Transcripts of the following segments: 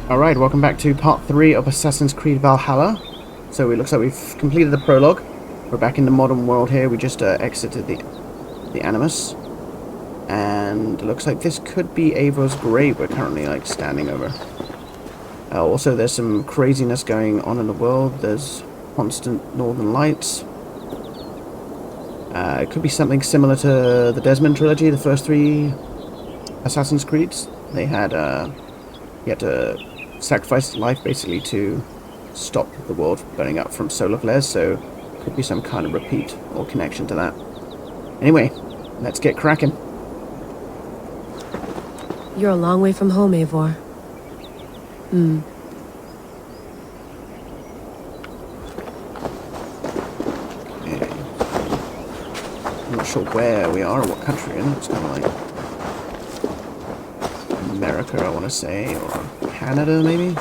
Alright, welcome back to part 3 of Assassin's Creed Valhalla. So it looks like we've completed the prologue. We're back in the modern world here. We just exited the Animus. And it looks like this could be Eivor's grave we're currently standing over. Also, there's some craziness going on in the world. There's constant northern lights. It could be something similar to the Desmond trilogy, the first 3 Assassin's Creeds. They had, you had to sacrifice life basically to stop the world burning up from solar flares, so could be some kind of repeat or connection to that. Anyway, let's get cracking. You're a long way from home, Eivor. Okay. I'm not sure where we are or what country we're in. It's kind of like America, I want to say, or Canada, maybe?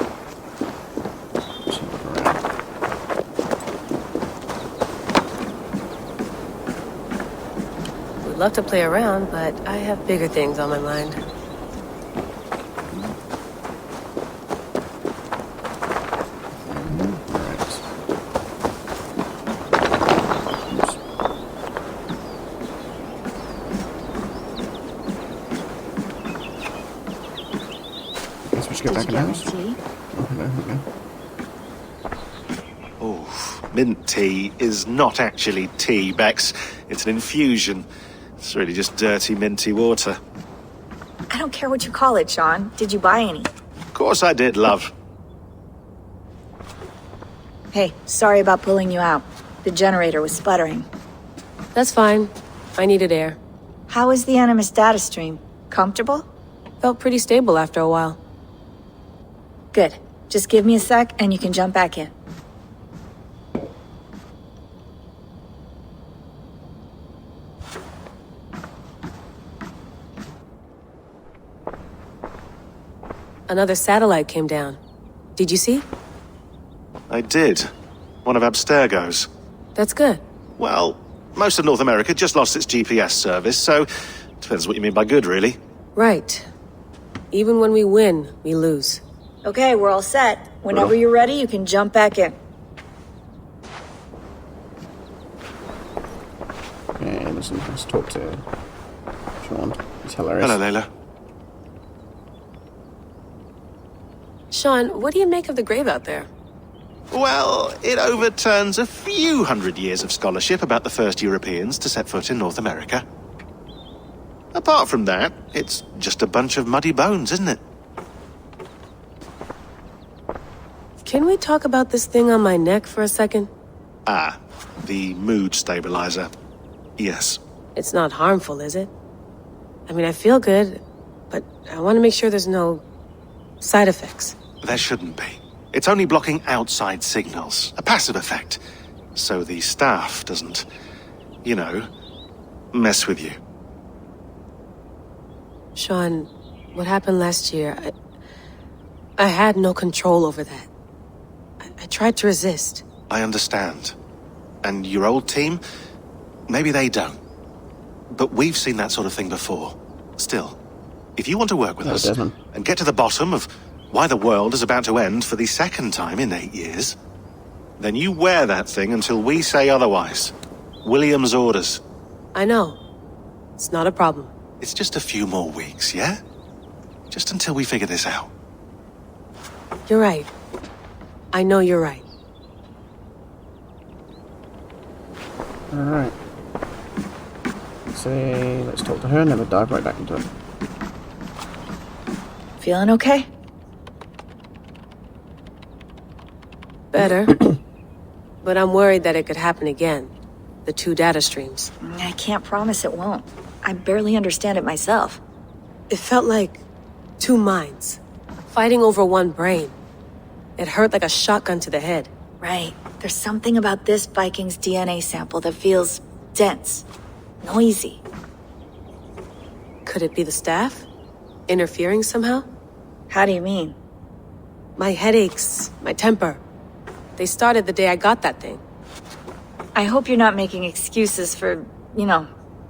Just look around. Would love to play around, but I have bigger things on my mind. Get back in the house. Oh, mint tea is not actually tea, Bex. It's an infusion. It's really just dirty, minty water. I don't care what you call it, Sean. Did you buy any? Of course I did, love. Hey, sorry about pulling you out. The generator was sputtering. That's fine. I needed air. How is the Animus data stream? Comfortable? Felt pretty stable after a while. Good. Just give me a sec and you can jump back in. Another satellite came down. Did you see? I did. One of Abstergo's. That's good. Well, most of North America just lost its GPS service, so depends what you mean by good, really. Right. Even when we win, we lose. Okay, we're all set. Whenever you're ready, you can jump back in. Okay, let's talk to Sean. He's hilarious. Hello, Layla. Sean, what do you make of the grave out there? Well, it overturns a few hundred years of scholarship about the first Europeans to set foot in North America. Apart from that, it's just a bunch of muddy bones, isn't it? Can we talk about this thing on my neck for a second? Ah, the mood stabilizer. Yes. It's not harmful, is it? I mean, I feel good, but I want to make sure there's no side effects. There shouldn't be. It's only blocking outside signals, a passive effect. So the staff doesn't, you know, mess with you. Sean, what happened last year, I had no control over that. I tried to resist. I understand. And your old team, maybe they don't. But we've seen that sort of thing before. Still, if you want to work with us Desmond. and get to the bottom of why the world is about to end for the second time in 8 years, then you wear that thing until we say otherwise. William's orders. I know. It's not a problem. It's just a few more weeks, yeah? Just until we figure this out. You're right. I know you're right. Alright. Let's talk to her and then we'll dive right back into it. Feeling okay? Better. But I'm worried that it could happen again. The 2 data streams. I can't promise it won't. I barely understand it myself. It felt like 2 minds, fighting over one brain. It hurt like a shotgun to the head. Right. There's something about this Viking's DNA sample that feels dense, noisy. Could it be the staff? Interfering somehow? How do you mean? My headaches, my temper. They started the day I got that thing. I hope you're not making excuses for,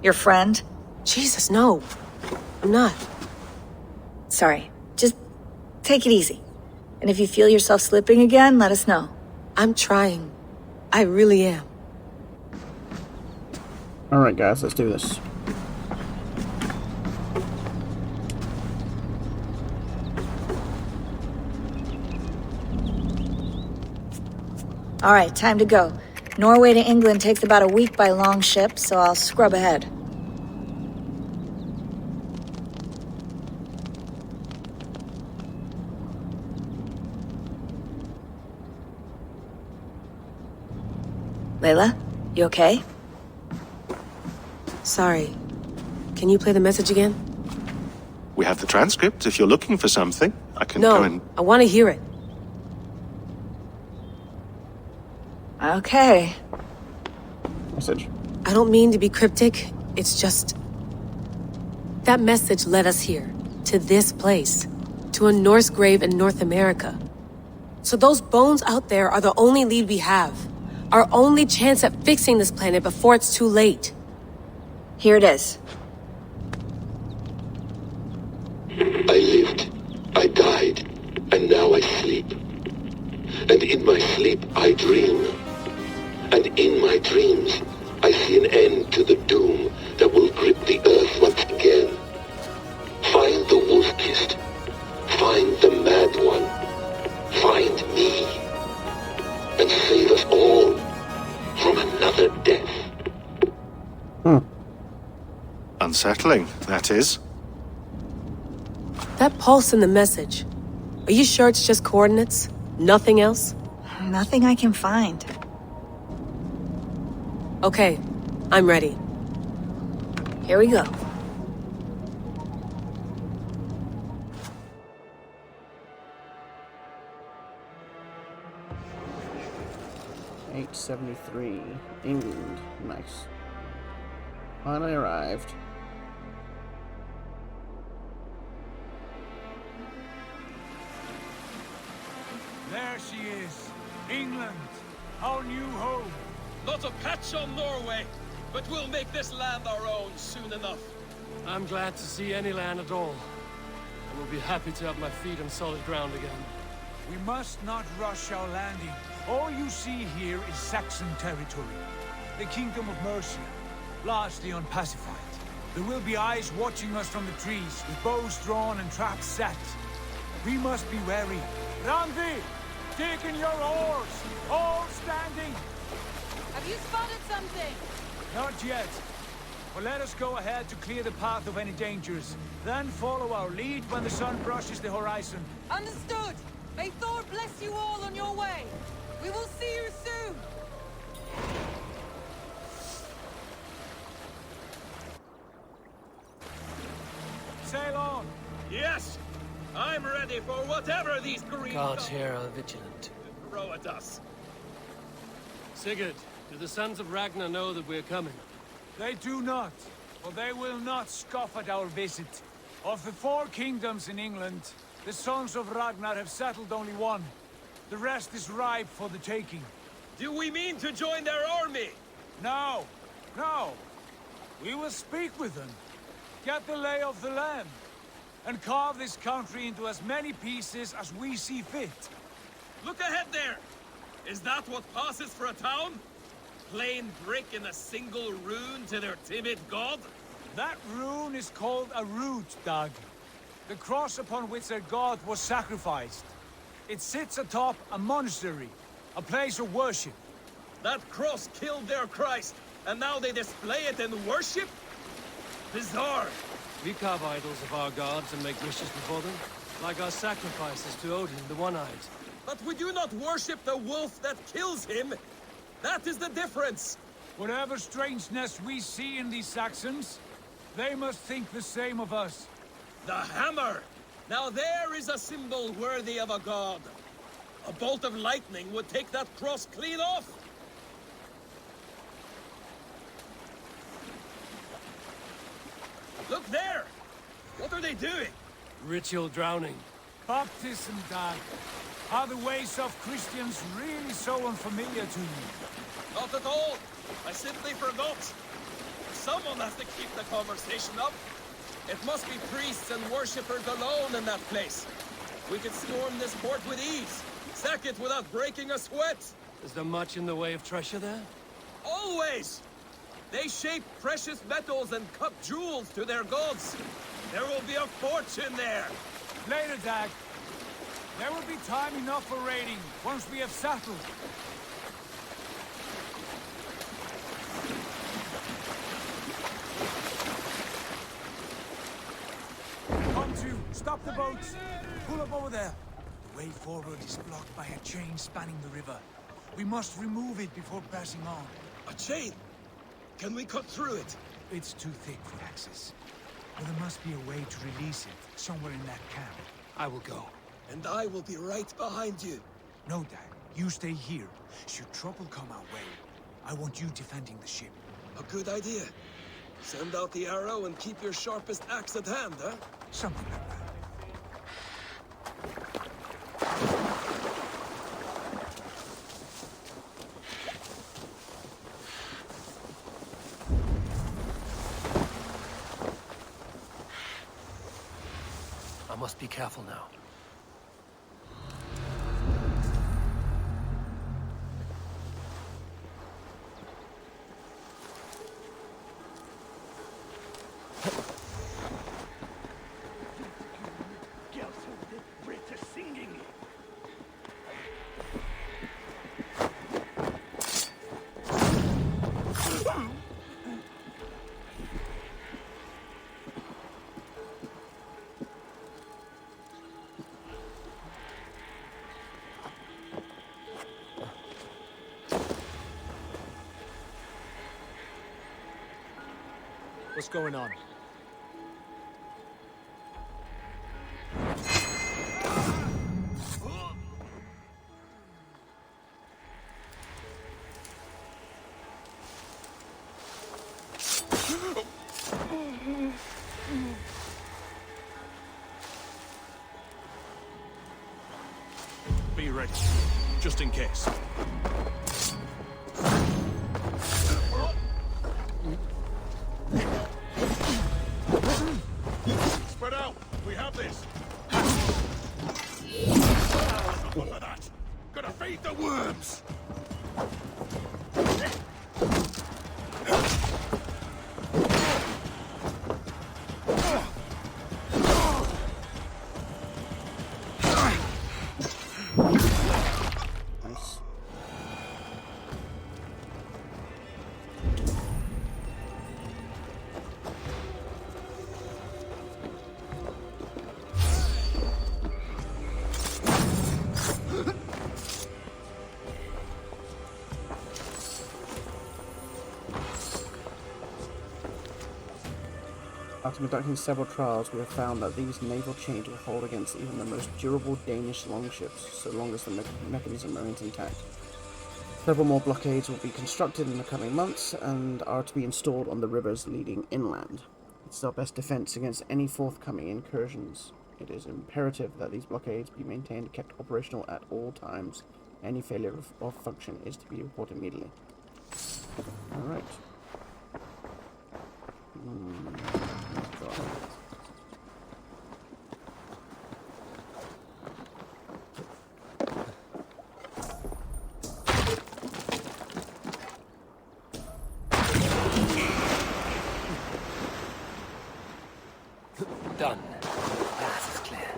your friend. Jesus, no. I'm not. Sorry. Just take it easy. And if you feel yourself slipping again, let us know. I'm trying. I really am. Alright guys, let's do this. All right, time to go. Norway to England takes about a week by long ship, so I'll scrub ahead. Layla, you okay? Sorry. Can you play the message again? We have the transcript. If you're looking for something, I can go and... No, I want to hear it. Okay. Message. I don't mean to be cryptic. It's just... that message led us here. To this place. To a Norse grave in North America. So those bones out there are the only lead we have. Our only chance at fixing this planet before it's too late. Here it is. I lived, I died, and now I sleep. And in my sleep I dream. And in my dreams I see an end to the doom that will grip the earth once again. Find the wolf-kissed. Find the mad one. Find me. And save us all from another death. Unsettling, that is. That pulse in the message. Are you sure it's just coordinates? Nothing else? Nothing I can find. Okay, I'm ready. Here we go. $8.73. England. Nice. Finally arrived. There she is. England. Our new home. Not a patch on Norway, but we'll make this land our own soon enough. I'm glad to see any land at all. I will be happy to have my feet on solid ground again. We must not rush our landing. All you see here is Saxon territory. The Kingdom of Mercia, largely unpacified. There will be eyes watching us from the trees, with bows drawn and traps set. We must be wary. Randi! Dig in your oars! All standing! Have you spotted something? Not yet. But let us go ahead to clear the path of any dangers. Then follow our lead when the sun brushes the horizon. Understood! May Thor bless you all on your way! We will see you soon! Sail on! Yes! I'm ready for whatever these green Gods here are vigilant. throw at us. Sigurd, do the sons of Ragnar know that we're coming? They do not, for they will not scoff at our visit. Of the 4 kingdoms in England, the sons of Ragnar have settled only one. The rest is ripe for the taking. Do we mean to join their army? No, no. We will speak with them, get the lay of the land, and carve this country into as many pieces as we see fit. Look ahead there! Is that what passes for a town? Plain brick in a single rune to their timid god? That rune is called a root, Dag. The cross upon which their god was sacrificed. It sits atop a monastery, a place of worship. That cross killed their Christ, and now they display it in worship? Bizarre! We carve idols of our gods and make wishes before them, like our sacrifices to Odin, the One-Eyed. But we do not worship the wolf that kills him! That is the difference! Whatever strangeness we see in these Saxons, they must think the same of us. The hammer! Now there is a symbol worthy of a god. A bolt of lightning would take that cross clean off! Look there! What are they doing? Ritual drowning. Baptism, Dag. Are the ways of Christians really so unfamiliar to you? Not at all. I simply forgot. Someone has to keep the conversation up. It must be priests and worshippers alone in that place. We could storm this port with ease. Sack it without breaking a sweat. Is there much in the way of treasure there? Always! They shape precious metals and cut jewels to their gods. There will be a fortune there. Later, Dag. There will be time enough for raiding once we have settled. Come to, stop the boats. Pull up over there. The way forward is blocked by a chain spanning the river. We must remove it before passing on. A chain? Can we cut through it? It's too thick for access. But there must be a way to release it, somewhere in that camp. I will go. And I will be right behind you. No, Dad. You stay here. Should trouble come our way, I want you defending the ship. A good idea. Send out the arrow and keep your sharpest axe at hand, huh? Something like that. I must be careful now. What's going on? Be ready, just in case. Spread out! We have this! Look at that! Gonna feed the worms! After conducting several trials, we have found that these naval chains will hold against even the most durable Danish longships, so long as the mechanism remains intact. Several more blockades will be constructed in the coming months, and are to be installed on the rivers leading inland. It's our best defense against any forthcoming incursions. It is imperative that these blockades be maintained and kept operational at all times. Any failure of function is to be reported immediately. Alright. Done. Path is clear.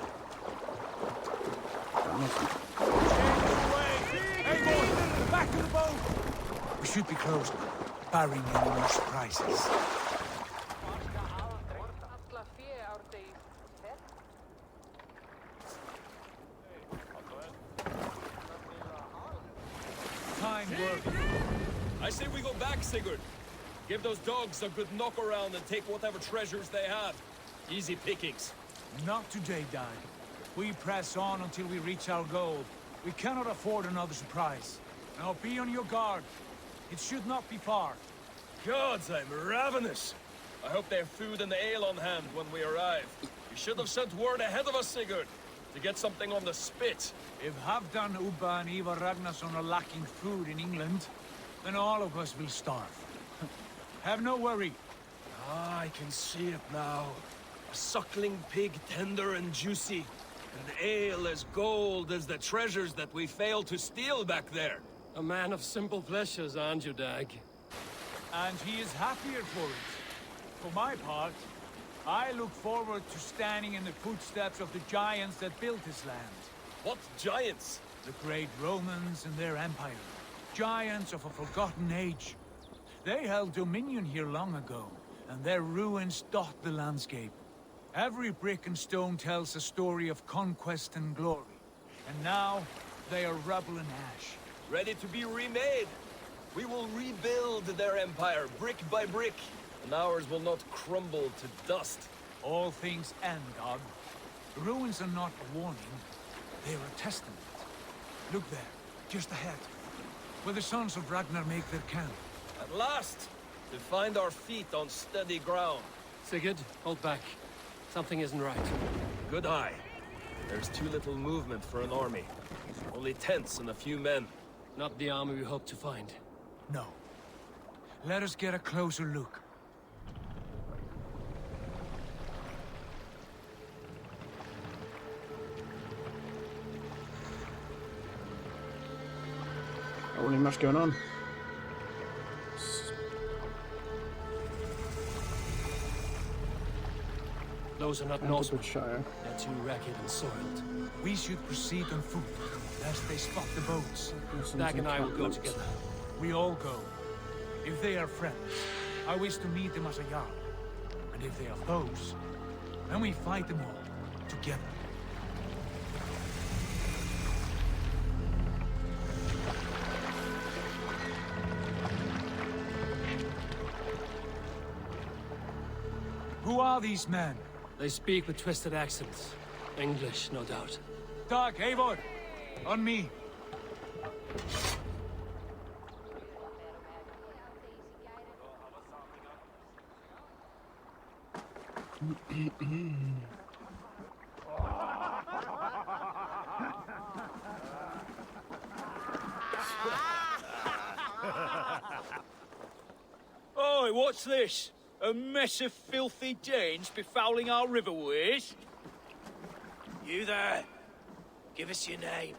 Hey, boy! Back to the boat! We should be close, barring any more surprises. Fine work. I say we go back, Sigurd. Give those dogs a good knock around and take whatever treasures they have. Easy pickings. Not today, Dag. We press on until we reach our goal. We cannot afford another surprise. Now be on your guard. It should not be far. Gods, I'm ravenous. I hope they have food and ale on hand when we arrive. You should have sent word ahead of us, Sigurd, to get something on the spit. If Halfdan, Ubba and Ivar Ragnarsson are lacking food in England, then all of us will starve. Have no worry. Ah, I can see it now. A suckling pig, tender and juicy. And ale as gold as the treasures that we failed to steal back there. A man of simple pleasures, aren't you, Dag? And he is happier for it. For my part, I look forward to standing in the footsteps of the giants that built this land. What giants? The great Romans and their empire. Giants of a forgotten age. They held dominion here long ago, and their ruins dot the landscape. Every brick and stone tells a story of conquest and glory. And now, they are rubble and ash. Ready to be remade. We will rebuild their empire brick by brick, and ours will not crumble to dust. All things end, God. The ruins are not a warning, they are a testament. Look there, just ahead, where the sons of Ragnar make their camp. At last, to find our feet on steady ground. Sigurd, hold back. Something isn't right. Good eye. There's too little movement for an army. Only tents and a few men. Not the army we hoped to find. No. Let us get a closer look. Not really much going on. Those are not Norsemen. Shire. They're too ragged and soiled. We should proceed on foot, lest they spot the boats. Dag and I will go together. We all go. If they are friends, I wish to meet them as a Jarl. And if they are foes, then we fight them all, together. Who are these men? They speak with twisted accents. English, no doubt. Dag, Eivor! On me! Oi, what's this? A mess of filthy Danes befouling our riverways? You there? Give us your name.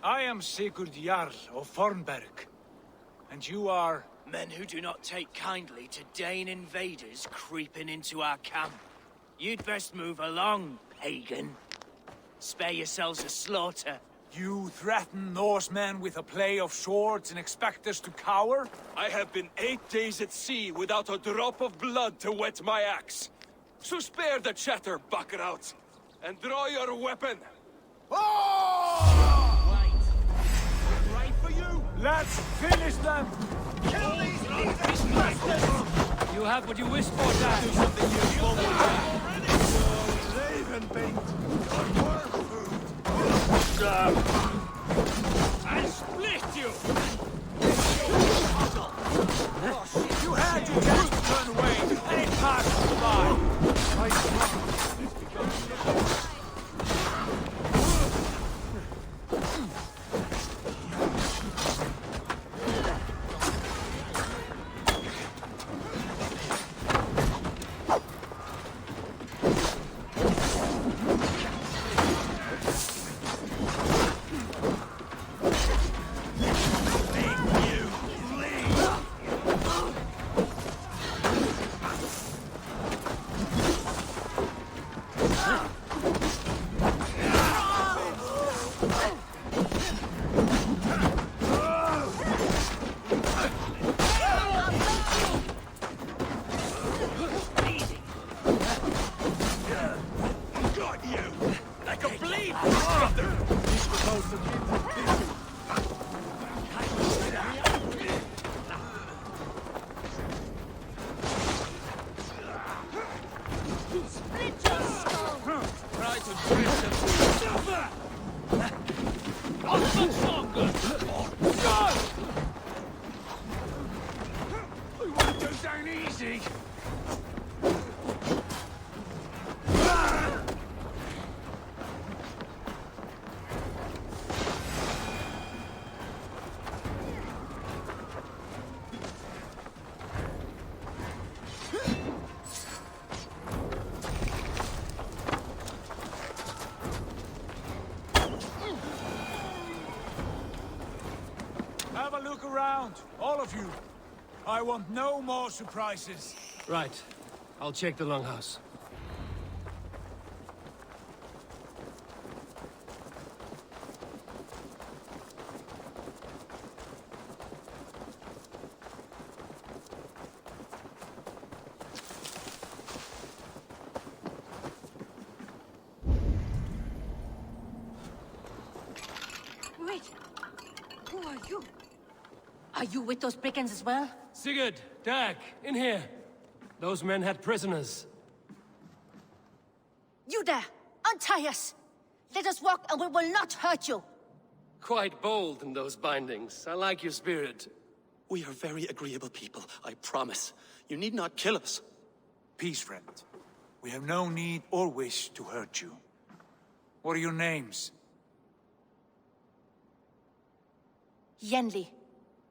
I am Sigurd Jarl of Fornberg. And you are... Men who do not take kindly to Dane invaders creeping into our camp. You'd best move along, pagan. Spare yourselves a slaughter. You threaten Norsemen with a play of swords and expect us to cower? I have been 8 days at sea without a drop of blood to wet my axe. So spare the chatter, buckerouts, and draw your weapon. Wait. Right for you! Let's finish them! Kill these bastards! You have what you wished for, Dag. Do something useful with that. Ravenbait. I'll split you! You had your chance to turn away, and it passed you by. around, all of you. I want no more surprises. Right. I'll check the longhouse. Wait. Who are you? Are you with those brigands as well? Sigurd, Dag, in here. Those men had prisoners. You there! Untie us! Let us walk and we will not hurt you! Quite bold in those bindings. I like your spirit. We are very agreeable people, I promise. You need not kill us. Peace, friend. We have no need or wish to hurt you. What are your names? Yenli.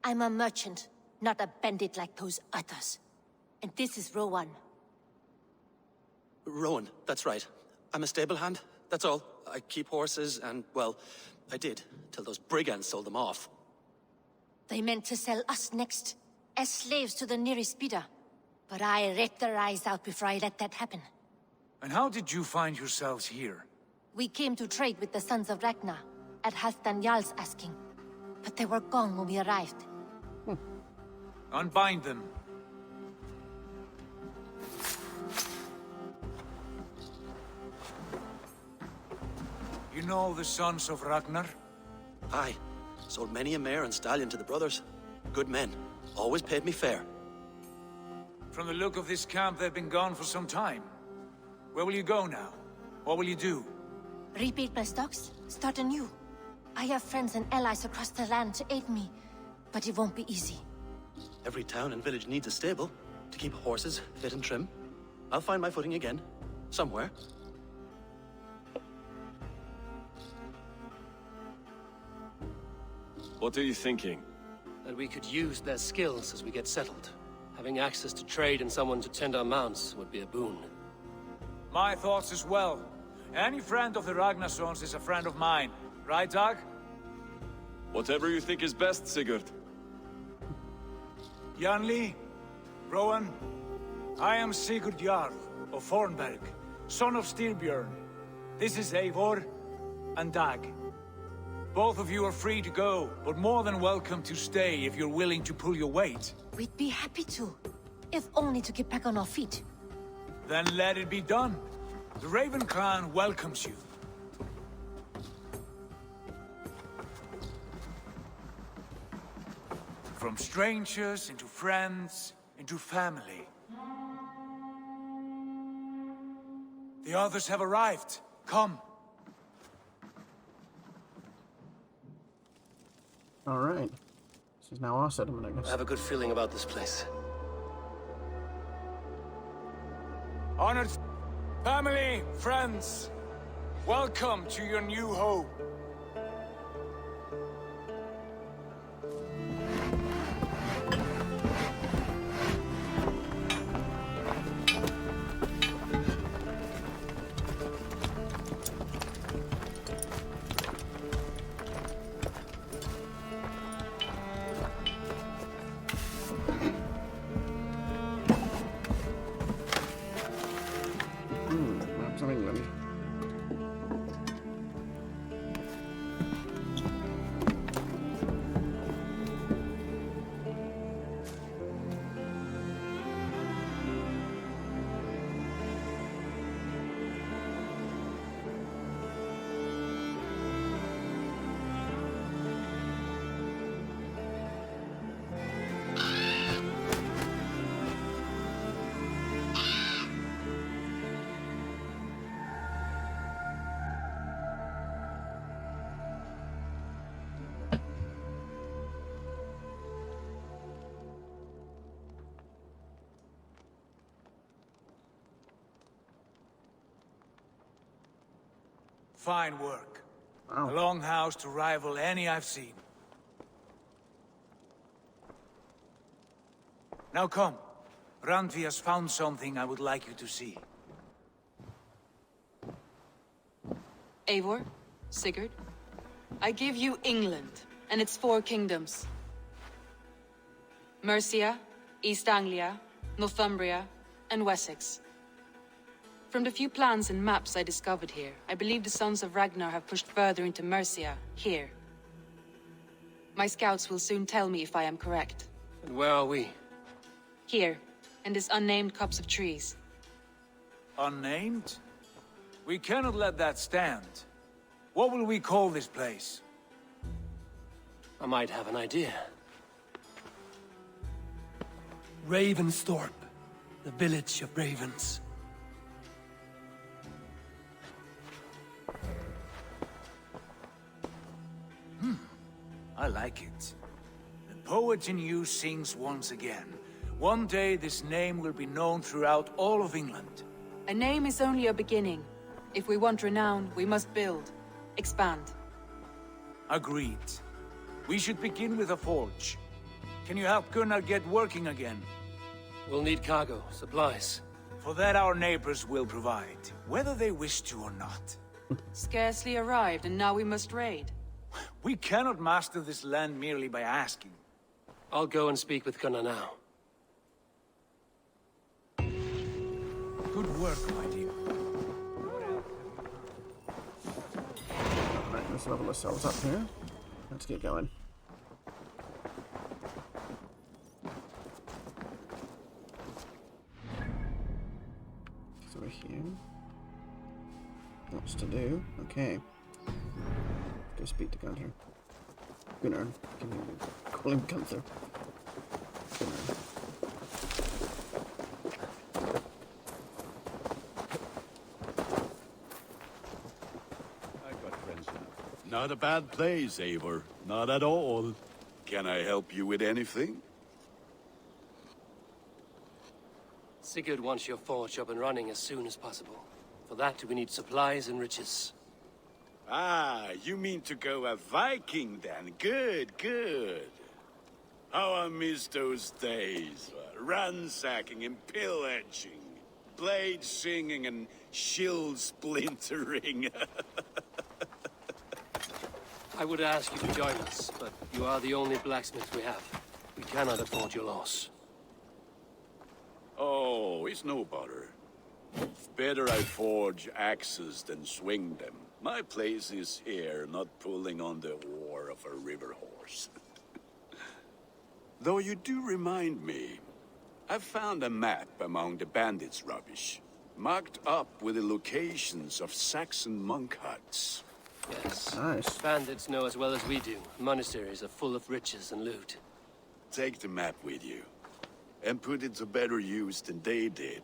I'm a merchant, not a bandit like those others. And this is Rowan. Rowan, that's right. I'm a stable hand, that's all. I keep horses and, well, I did, till those brigands sold them off. They meant to sell us next, as slaves to the nearest bidder. But I ripped their eyes out before I let that happen. And how did you find yourselves here? We came to trade with the Sons of Ragnar, at Halfdan Jarl's asking. But they were gone when we arrived. Unbind them. You know the Sons of Ragnar? Aye. Sold many a mare and stallion to the brothers. Good men. Always paid me fair. From the look of this camp, they've been gone for some time. Where will you go now? What will you do? Rebuild my stocks, start anew. I have friends and allies across the land to aid me, but it won't be easy. Every town and village needs a stable to keep horses fit and trim. I'll find my footing again. Somewhere. What are you thinking? That we could use their skills as we get settled. Having access to trade and someone to tend our mounts would be a boon. My thoughts as well. Any friend of the Ragnarsons is a friend of mine. Right, Dag? Whatever you think is best, Sigurd. Janli, Rowan, I am Sigurd Jarl of Fornberg, son of Styrbjörn. This is Eivor and Dag. Both of you are free to go, but more than welcome to stay if you're willing to pull your weight. We'd be happy to, if only to get back on our feet. Then let it be done. The Raven clan welcomes you. From strangers into friends, into family. The others have arrived. Come. Alright. This is now our settlement, I guess. I have a good feeling about this place. Honored family, friends, welcome to your new home. Maps of England. Fine work. Wow. A longhouse to rival any I've seen. Now come. Randvi has found something I would like you to see. Eivor, Sigurd, I give you England and its 4 kingdoms. Mercia, East Anglia, Northumbria, and Wessex. From the few plans and maps I discovered here, I believe the Sons of Ragnar have pushed further into Mercia, here. My scouts will soon tell me if I am correct. And where are we? Here, in this unnamed copse of trees. Unnamed? We cannot let that stand. What will we call this place? I might have an idea. Ravensthorpe, the village of ravens. I like it. The poet in you sings once again. One day this name will be known throughout all of England. A name is only a beginning. If we want renown, we must build, expand. Agreed. We should begin with a forge. Can you help Gunnar get working again? We'll need cargo, supplies. For that our neighbors will provide, whether they wish to or not. Scarcely arrived, and now we must raid. We cannot master this land merely by asking. I'll go and speak with Gunnar now. Good work, my dear. Right, let's level ourselves up here. Let's get going. So we're here. Lots to do. Okay. Go speak to Gunther. Gunnar. Can you call him Gunther? Gunnar. I got friends now. Not a bad place, Eivor. Not at all. Can I help you with anything? Sigurd wants your forge up and running as soon as possible. For that, we need supplies and riches. Ah, you mean to go a Viking then? Good, good. How I miss those days. Ransacking and pillaging. Blade singing and shield splintering. I would ask you to join us, but you are the only blacksmith we have. We cannot afford your loss. Oh, it's no bother. Better I forge axes than swing them. My place is here, not pulling on the oar of a river horse. Though you do remind me, I found a map among the bandits' rubbish, marked up with the locations of Saxon monk huts. Yes. Nice. Bandits know as well as we do. Monasteries are full of riches and loot. Take the map with you, and put it to better use than they did.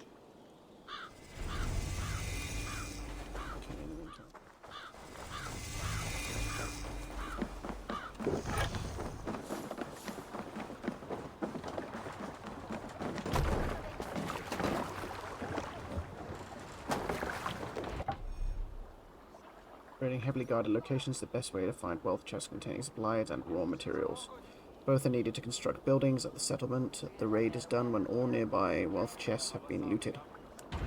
Raiding heavily guarded locations is the best way to find wealth chests containing supplies and raw materials. Both are needed to construct buildings at the settlement. The raid is done when all nearby wealth chests have been looted.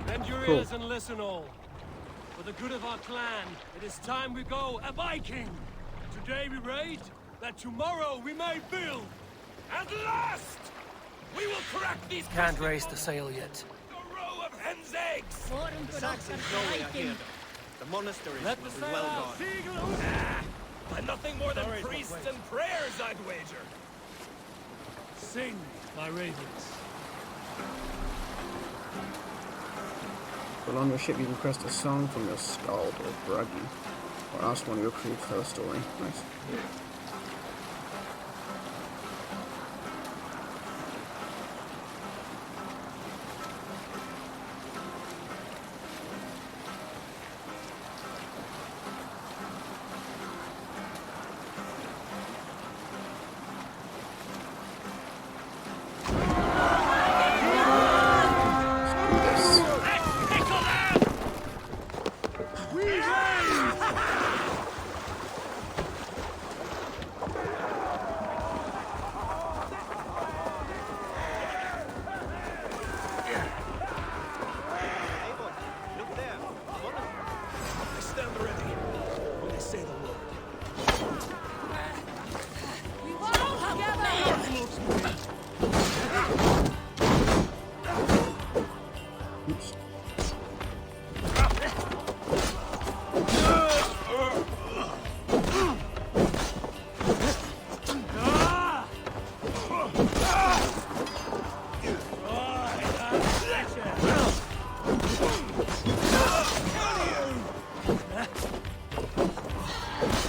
Bend your ears and listen all. For the good of our clan, it is time we go a Viking! Today we raid, that tomorrow we may build! At last! We will crack these... Can't raise the sail yet. A row of hen's eggs! The Saxons know we are here. The monasteries will be well guarded. And nothing more than priests and prayers, I'd wager. Sing, my ravens. While on your ship, you can request a song from your skald or bruggy, or ask one of your crew to tell a story. Nice.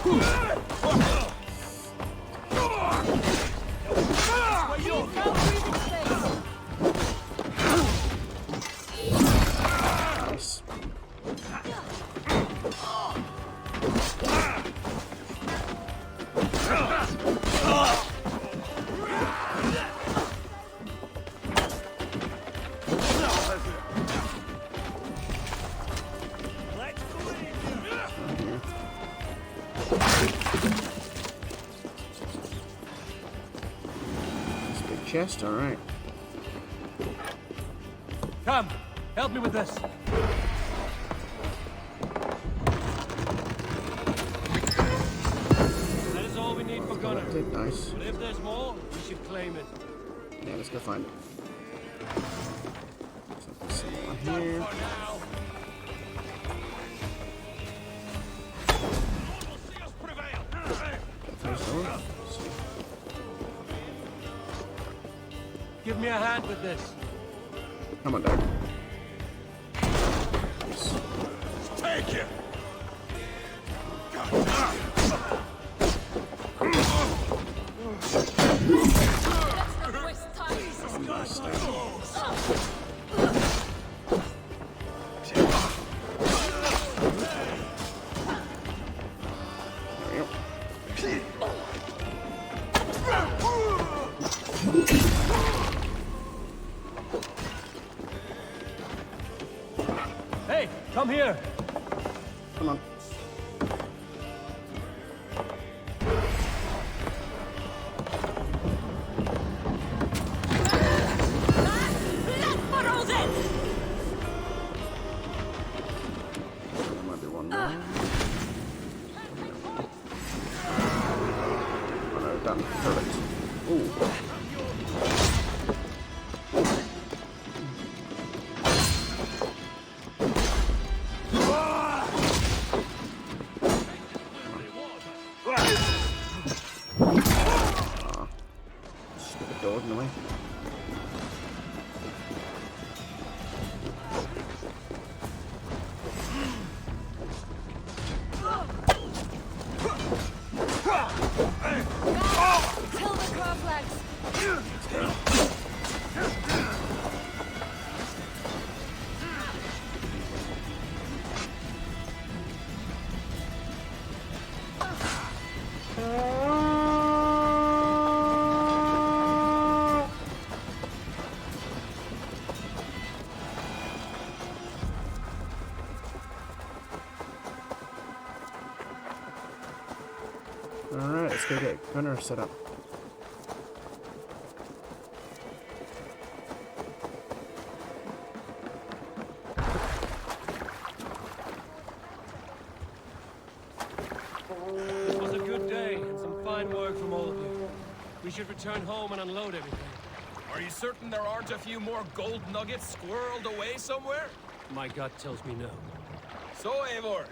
Nice. This big chest, alright. Come, help me with this. That is all we need for Gunner. Nice. But if there's more, we should claim it. Yeah, let's go find it. So there's some more here. There's one. Give me a hand with this. Come on, dog. Take it! Hey, come here. Come on. There might be one more. Oh no, done. Perfect. Ooh. Stupid doors in the way. Kill the crab legs. Alright, let's go get Gunner set up. This was a good day and some fine work from all of you. We should return home and unload everything. Are you certain there aren't a few more gold nuggets squirreled away somewhere? My gut tells me no. So, Eivor,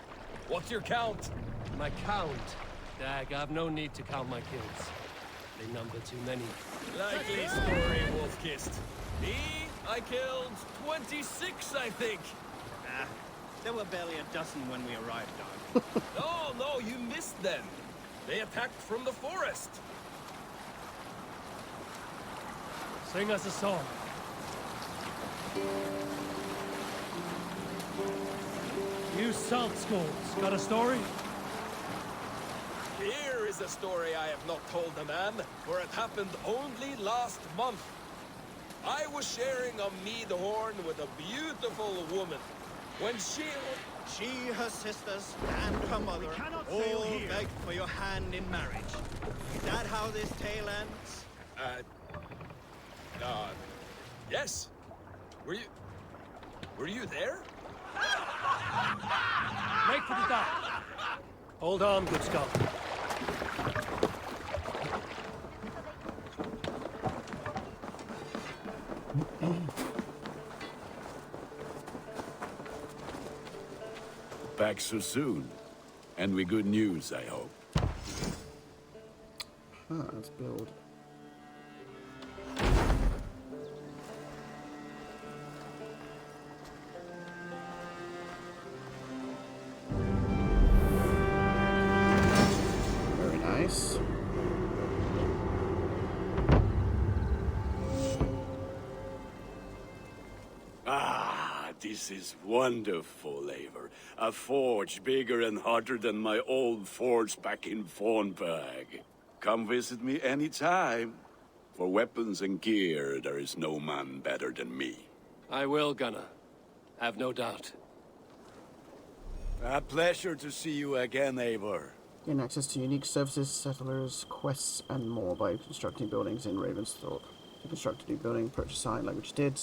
what's your count? My count? Dag, I've no need to count my kills. They number too many. Likely story, Wolf-Kissed. Me, I killed 26, I think. Nah, there were barely a dozen when we arrived, Dog. No, you missed them. They attacked from the forest. Sing us a song. You salt skulls, got a story? Here is a story I have not told a man, for it happened only last month. I was sharing a mead horn with a beautiful woman. When she, her sisters, and her mother all begged for your hand in marriage. Is that how this tale ends? Yes. Were you there? Make for the dock. Hold on, good Scott. Back so soon. And with good news, I hope. Let's build. This is wonderful, Eivor. A forge bigger and hotter than my old forge back in Fornberg. Come visit me anytime. For weapons and gear, there is no man better than me. I will, Gunnar. Have no doubt. A pleasure to see you again, Eivor. Gain access to unique services, settlers, quests, and more by constructing buildings in Ravensthorpe. To construct a new building, purchase sign language did.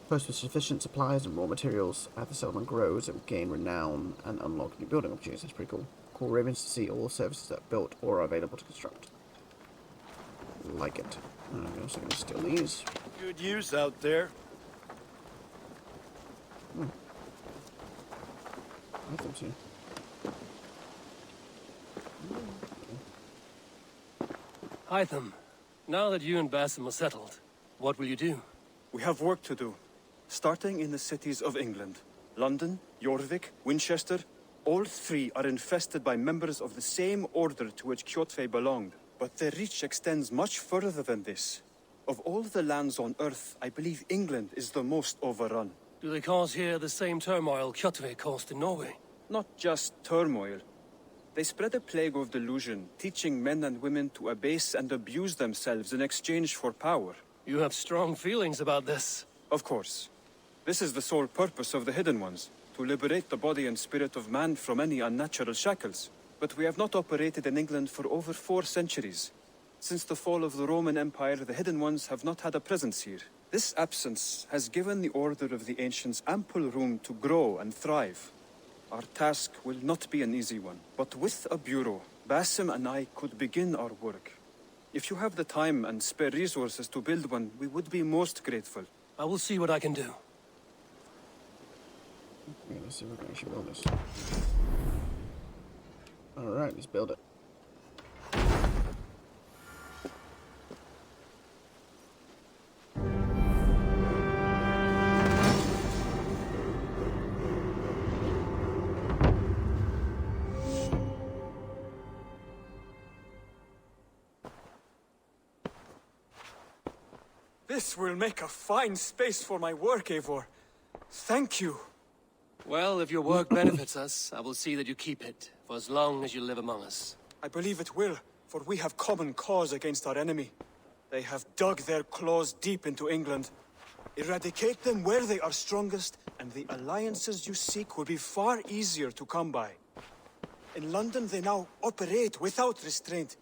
Post with sufficient supplies and raw materials. As the settlement grows, it will gain renown and unlock new building opportunities. That's pretty cool. Call Ravens to see all services that are built or are available to construct. Like it. I'm also going to steal these. Good use out there. Items here. Hytham, now that you and Basim are settled, what will you do? We have work to do. Starting in the cities of England. London, Jorvik, Winchester, all three are infested by members of the same order to which Kjotve belonged. But their reach extends much further than this. Of all the lands on Earth, I believe England is the most overrun. Do they cause here the same turmoil Kjotve caused in Norway? Not just turmoil. They spread a plague of delusion, teaching men and women to abase and abuse themselves in exchange for power. You have strong feelings about this. Of course. This is the sole purpose of the Hidden Ones, to liberate the body and spirit of man from any unnatural shackles. But we have not operated in England for over 4 centuries. Since the fall of the Roman Empire, the Hidden Ones have not had a presence here. This absence has given the Order of the Ancients ample room to grow and thrive. Our task will not be an easy one, but with a bureau, Basim and I could begin our work. If you have the time and spare resources to build one, we would be most grateful. I will see what I can do. Okay, let's see if we can actually build this. Alright, let's build it. This will make a fine space for my work, Eivor. Thank you. Well, if your work benefits us, I will see that you keep it, for as long as you live among us. I believe it will, for we have common cause against our enemy. They have dug their claws deep into England. Eradicate them where they are strongest, and the alliances you seek will be far easier to come by. In London, they now operate without restraint.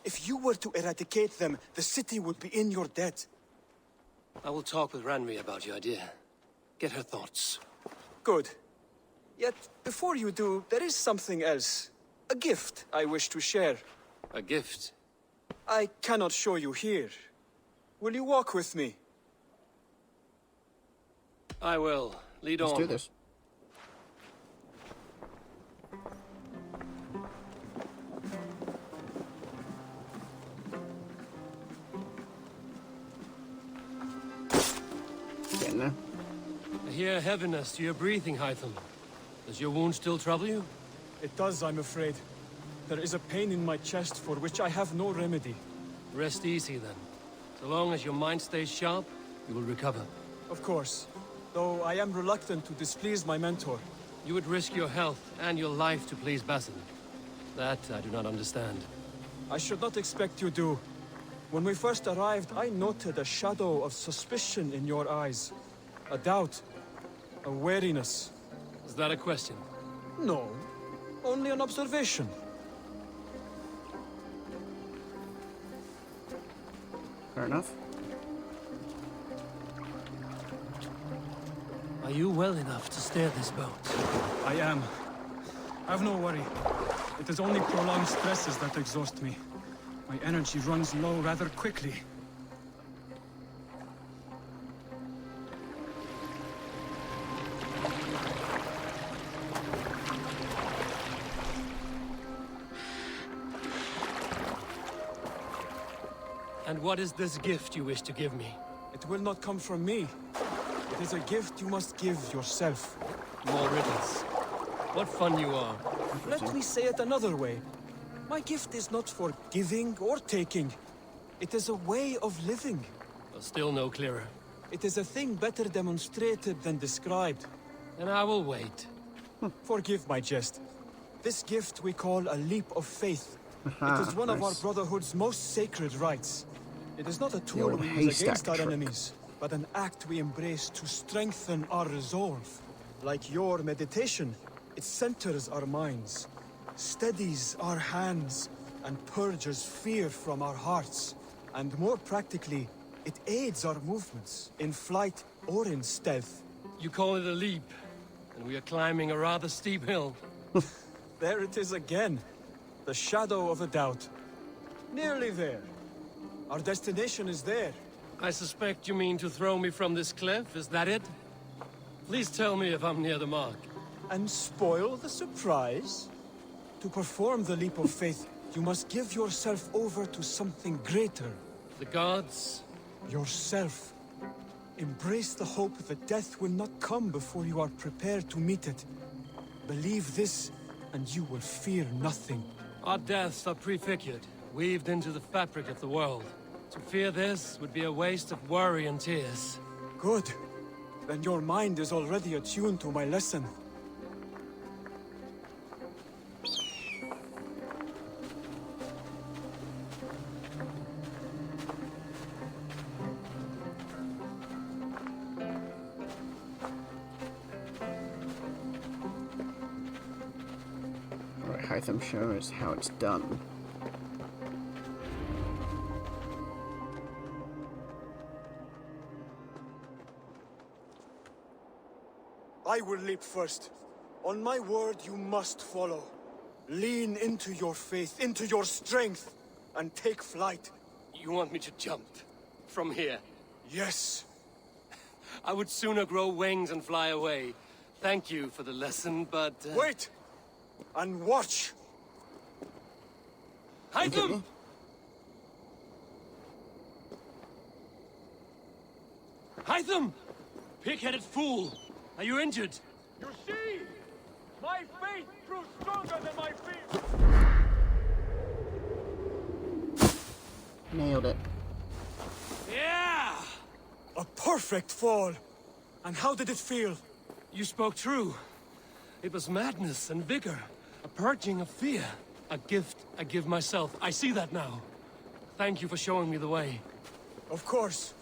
If you were to eradicate them, the city would be in your debt. I will talk with Ranri about your idea. Get her thoughts. Good. Yet, before you do, there is something else. A gift I wish to share. A gift? I cannot show you here. Will you walk with me? I will. Lead on. Let's do this. Getting there. I hear heaviness to your breathing, Hytham. Does your wound still trouble you? It does, I'm afraid. There is a pain in my chest for which I have no remedy. Rest easy, then. So long as your mind stays sharp, you will recover. Of course. Though I am reluctant to displease my mentor. You would risk your health and your life to please Basim. That I do not understand. I should not expect you do. When we first arrived, I noted a shadow of suspicion in your eyes. A doubt. A wariness. Is that a question? No. Only an observation. Fair enough. Are you well enough to steer this boat? I am. Have no worry. It is only prolonged stresses that exhaust me. My energy runs low rather quickly. And what is this gift you wish to give me? It will not come from me. It is a gift you must give yourself. More riddles. What fun you are. Let me say it another way. My gift is not for giving or taking. It is a way of living. Still no clearer. It is a thing better demonstrated than described. And I will wait. Forgive my jest. This gift we call a leap of faith. It is one of our Brotherhood's most sacred rites. It is not a tool we use against our enemies, but an act we embrace to strengthen our resolve. Like your meditation, it centers our minds, steadies our hands, and purges fear from our hearts. And more practically, it aids our movements, in flight or in stealth. You call it a leap, and we are climbing a rather steep hill. There it is again. The shadow of a doubt. Nearly there. Our destination is there. I suspect you mean to throw me from this cliff, is that it? Please tell me if I'm near the mark. And spoil the surprise? To perform the leap of faith, you must give yourself over to something greater. The gods? Yourself. Embrace the hope that death will not come before you are prepared to meet it. Believe this, and you will fear nothing. Our deaths are prefigured, weaved into the fabric of the world. To fear this would be a waste of worry and tears. Good. Then your mind is already attuned to my lesson. Alright, Hytham, show us how it's done. I will leap first. On my word, you must follow. Lean into your faith, into your strength, and take flight. You want me to jump? From here? Yes. I would sooner grow wings and fly away. Thank you for the lesson, but... Wait! And watch! Hytham! Hytham! Pig-headed fool! Are you injured? You see? My faith grew stronger than my fear! Nailed it. Yeah! A perfect fall! And how did it feel? You spoke true. It was madness and vigor. A purging of fear. A gift I give myself. I see that now. Thank you for showing me the way. Of course.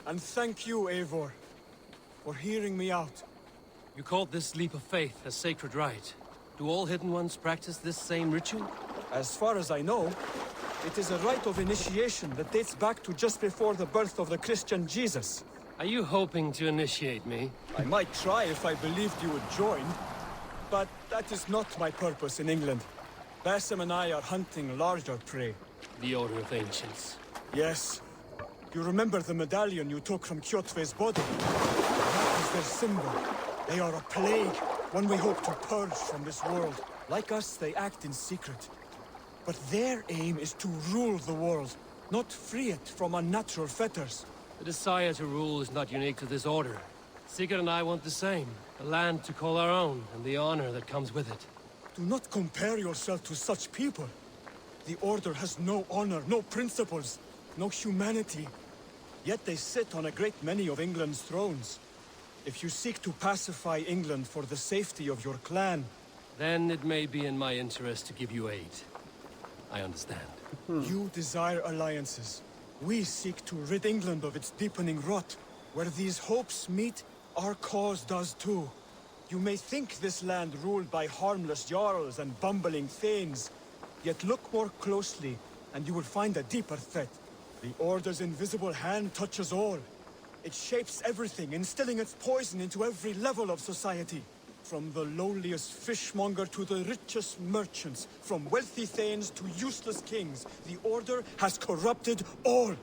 And thank you, Eivor, for hearing me out. You called this leap of faith a sacred rite. Do all Hidden Ones practice this same ritual? As far as I know, it is a rite of initiation that dates back to just before the birth of the Christian Jesus. Are you hoping to initiate me? I might try if I believed you would join. But that is not my purpose in England. Basim and I are hunting larger prey. The Order of Ancients. Yes. You remember the medallion you took from Kjotve's body? That is their symbol. They are a plague, one we hope to purge from this world. Like us, they act in secret. But their aim is to rule the world, not free it from unnatural fetters. The desire to rule is not unique to this order. Sigurd and I want the same. A land to call our own, and the honor that comes with it. Do not compare yourself to such people. The Order has no honor, no principles, no humanity. Yet they sit on a great many of England's thrones. If you seek to pacify England for the safety of your clan... Then it may be in my interest to give you aid. I understand. You desire alliances. We seek to rid England of its deepening rot. Where these hopes meet, our cause does too. You may think this land ruled by harmless jarls and bumbling thanes. Yet look more closely, and you will find a deeper threat. The Order's invisible hand touches all. It shapes everything, instilling its poison into every level of society. From the lowliest fishmonger to the richest merchants, from wealthy thanes to useless kings, the Order has corrupted all.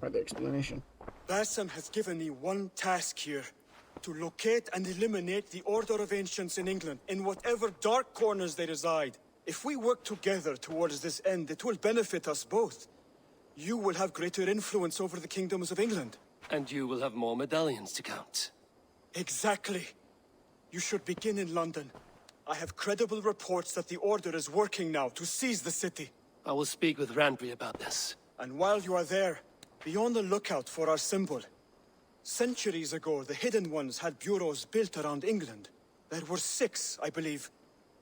Right, the explanation. Basim has given me one task here. To locate and eliminate the Order of Ancients in England, in whatever dark corners they reside. If we work together towards this end, it will benefit us both. You will have greater influence over the kingdoms of England. And you will have more medallions to count. Exactly. You should begin in London. I have credible reports that the Order is working now to seize the city. I will speak with Randry about this. And while you are there, be on the lookout for our symbol. Centuries ago, the Hidden Ones had bureaus built around England. There were 6, I believe.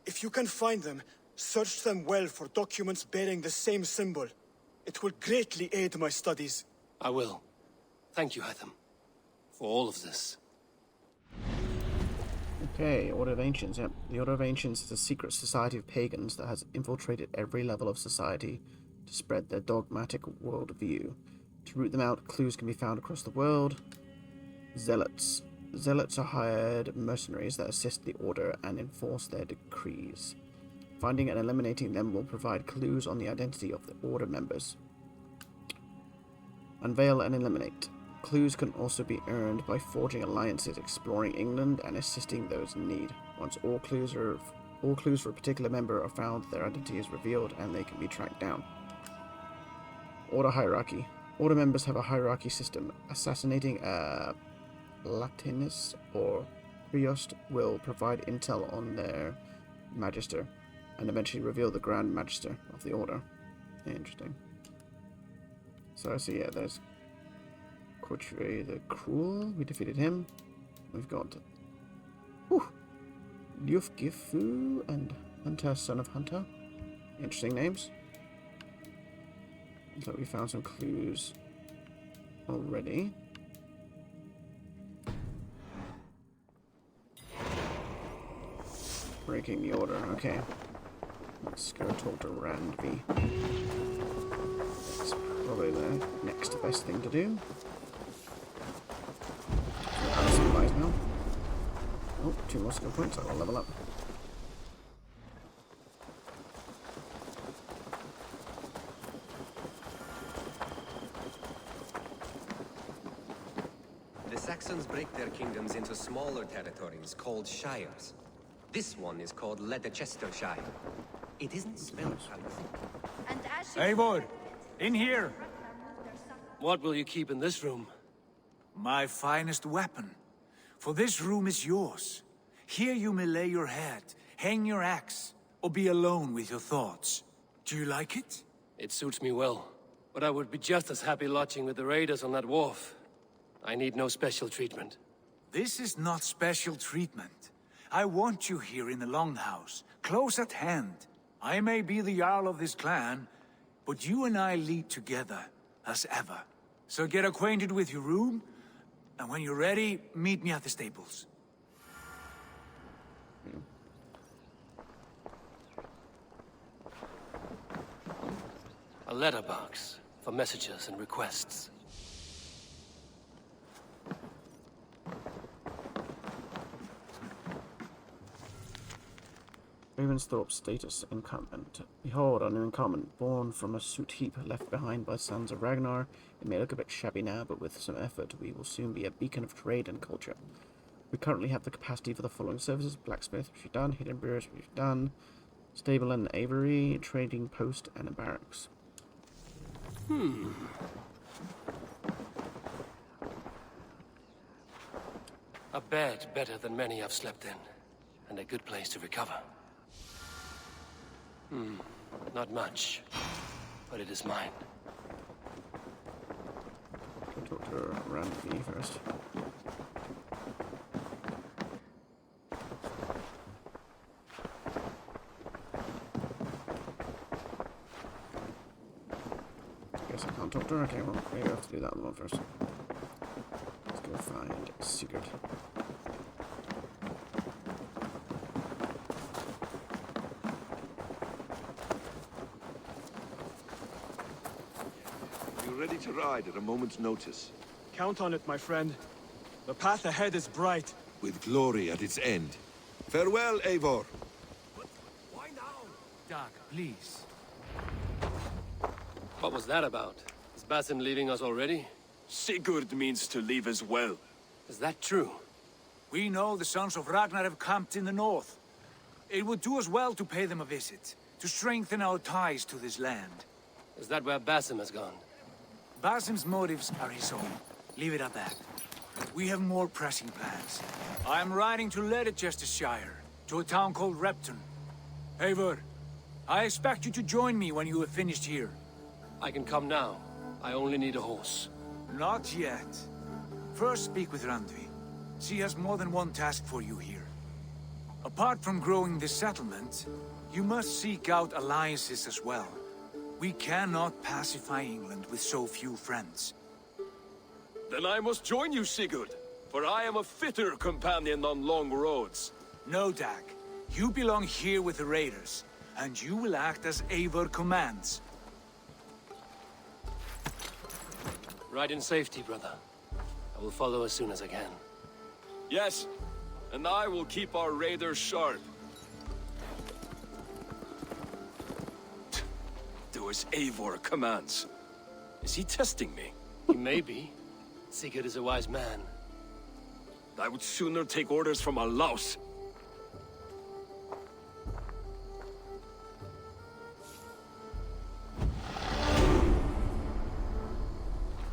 If you can find them, search them well for documents bearing the same symbol. It will greatly aid my studies. I will. Thank you, Hytham, for all of this. Okay, Order of Ancients, yep. The Order of Ancients is a secret society of pagans that has infiltrated every level of society to spread their dogmatic worldview. To root them out, clues can be found across the world. Zealots. Zealots are hired mercenaries that assist the Order and enforce their decrees. Finding and eliminating them will provide clues on the identity of the Order members. Unveil and eliminate. Clues can also be earned by forging alliances, exploring England, and assisting those in need. Once all clues for a particular member are found, their identity is revealed and they can be tracked down. Order hierarchy. Order members have a hierarchy system. Assassinating a Latinus or Priost will provide intel on their Magister, and eventually reveal the Grand Magister of the Order. Interesting. So I see, yeah, there's Courtier the Cruel. We defeated him. We've got Liufgifu and Hunter, Son of Hunter. Interesting names. Looks like we found some clues already. Breaking the order, okay. Let's go talk to Randvi. That's probably the next best thing to do. Supplies now. Oh, 2 more skill points, I will level up. The Saxons break their kingdoms into smaller territories called shires. This one is called Leicestershire. It isn't spelled how you think. Eivor! In here! What will you keep in this room? My finest weapon. For this room is yours. Here you may lay your head, hang your axe, or be alone with your thoughts. Do you like it? It suits me well. But I would be just as happy lodging with the raiders on that wharf. I need no special treatment. This is not special treatment. I want you here in the Longhouse, close at hand. I may be the Jarl of this clan, but you and I lead together, as ever. So get acquainted with your room, and when you're ready, meet me at the stables. A letterbox for messages and requests. Ravensthorpe status encampment. Behold, our new encampment, born from a soot heap left behind by sons of Ragnar. It may look a bit shabby now, but with some effort, we will soon be a beacon of trade and culture. We currently have the capacity for the following services: blacksmith, which we've done; hidden brewers, which we've done; stable and aviary, trading post, and a barracks. A bed better than many I've slept in, and a good place to recover. Not much, but it is mine. I'll talk to Randvi first. Guess I can't talk to her. Okay, well, maybe I have to do that one first. Let's go find Sigurd. Ready to ride at a moment's notice. Count on it, my friend. The path ahead is bright. With glory at its end. Farewell, Eivor. Why now? Doug, please. What was that about? Is Basim leaving us already? Sigurd means to leave as well. Is that true? We know the sons of Ragnar have camped in the north. It would do us well to pay them a visit, to strengthen our ties to this land. Is that where Basim has gone? Basim's motives are his own. Leave it at that. We have more pressing plans. I am riding to Leicestershire, to a town called Repton. Eivor, I expect you to join me when you have finished here. I can come now. I only need a horse. Not yet. First, speak with Randvi. She has more than one task for you here. Apart from growing this settlement, you must seek out alliances as well. We cannot pacify England with so few friends. Then I must join you, Sigurd, for I am a fitter companion on long roads. No, Dag. You belong here with the raiders, and you will act as Eivor commands. Ride in safety, brother. I will follow as soon as I can. Yes, and I will keep our raiders sharp. Do as Eivor commands. Is he testing me? He may be. Sigurd is a wise man. I would sooner take orders from a louse.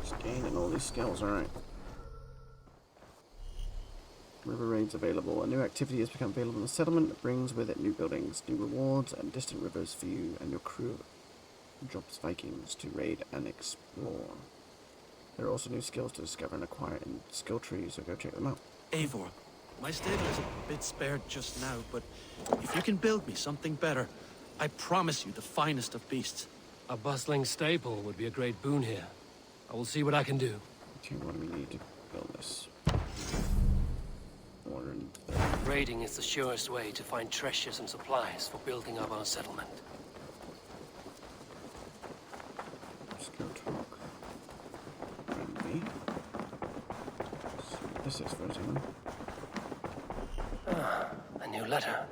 Just gaining all these skills, alright. River raids available. A new activity has become available in the settlement that brings with it new buildings, new rewards, and distant rivers for you and your crew. Drops Vikings to raid and explore. There are also new skills to discover and acquire in skill trees, so go check them out. Eivor, my stable is a bit spared just now, but if you can build me something better, I promise you the finest of beasts. A bustling stable would be a great boon here. I will see what I can do. Okay, what do we need to build this? Raiding is the surest way to find treasures and supplies for building up our settlement. Skill talk. Friendly. This is for someone. Ah, a new letter.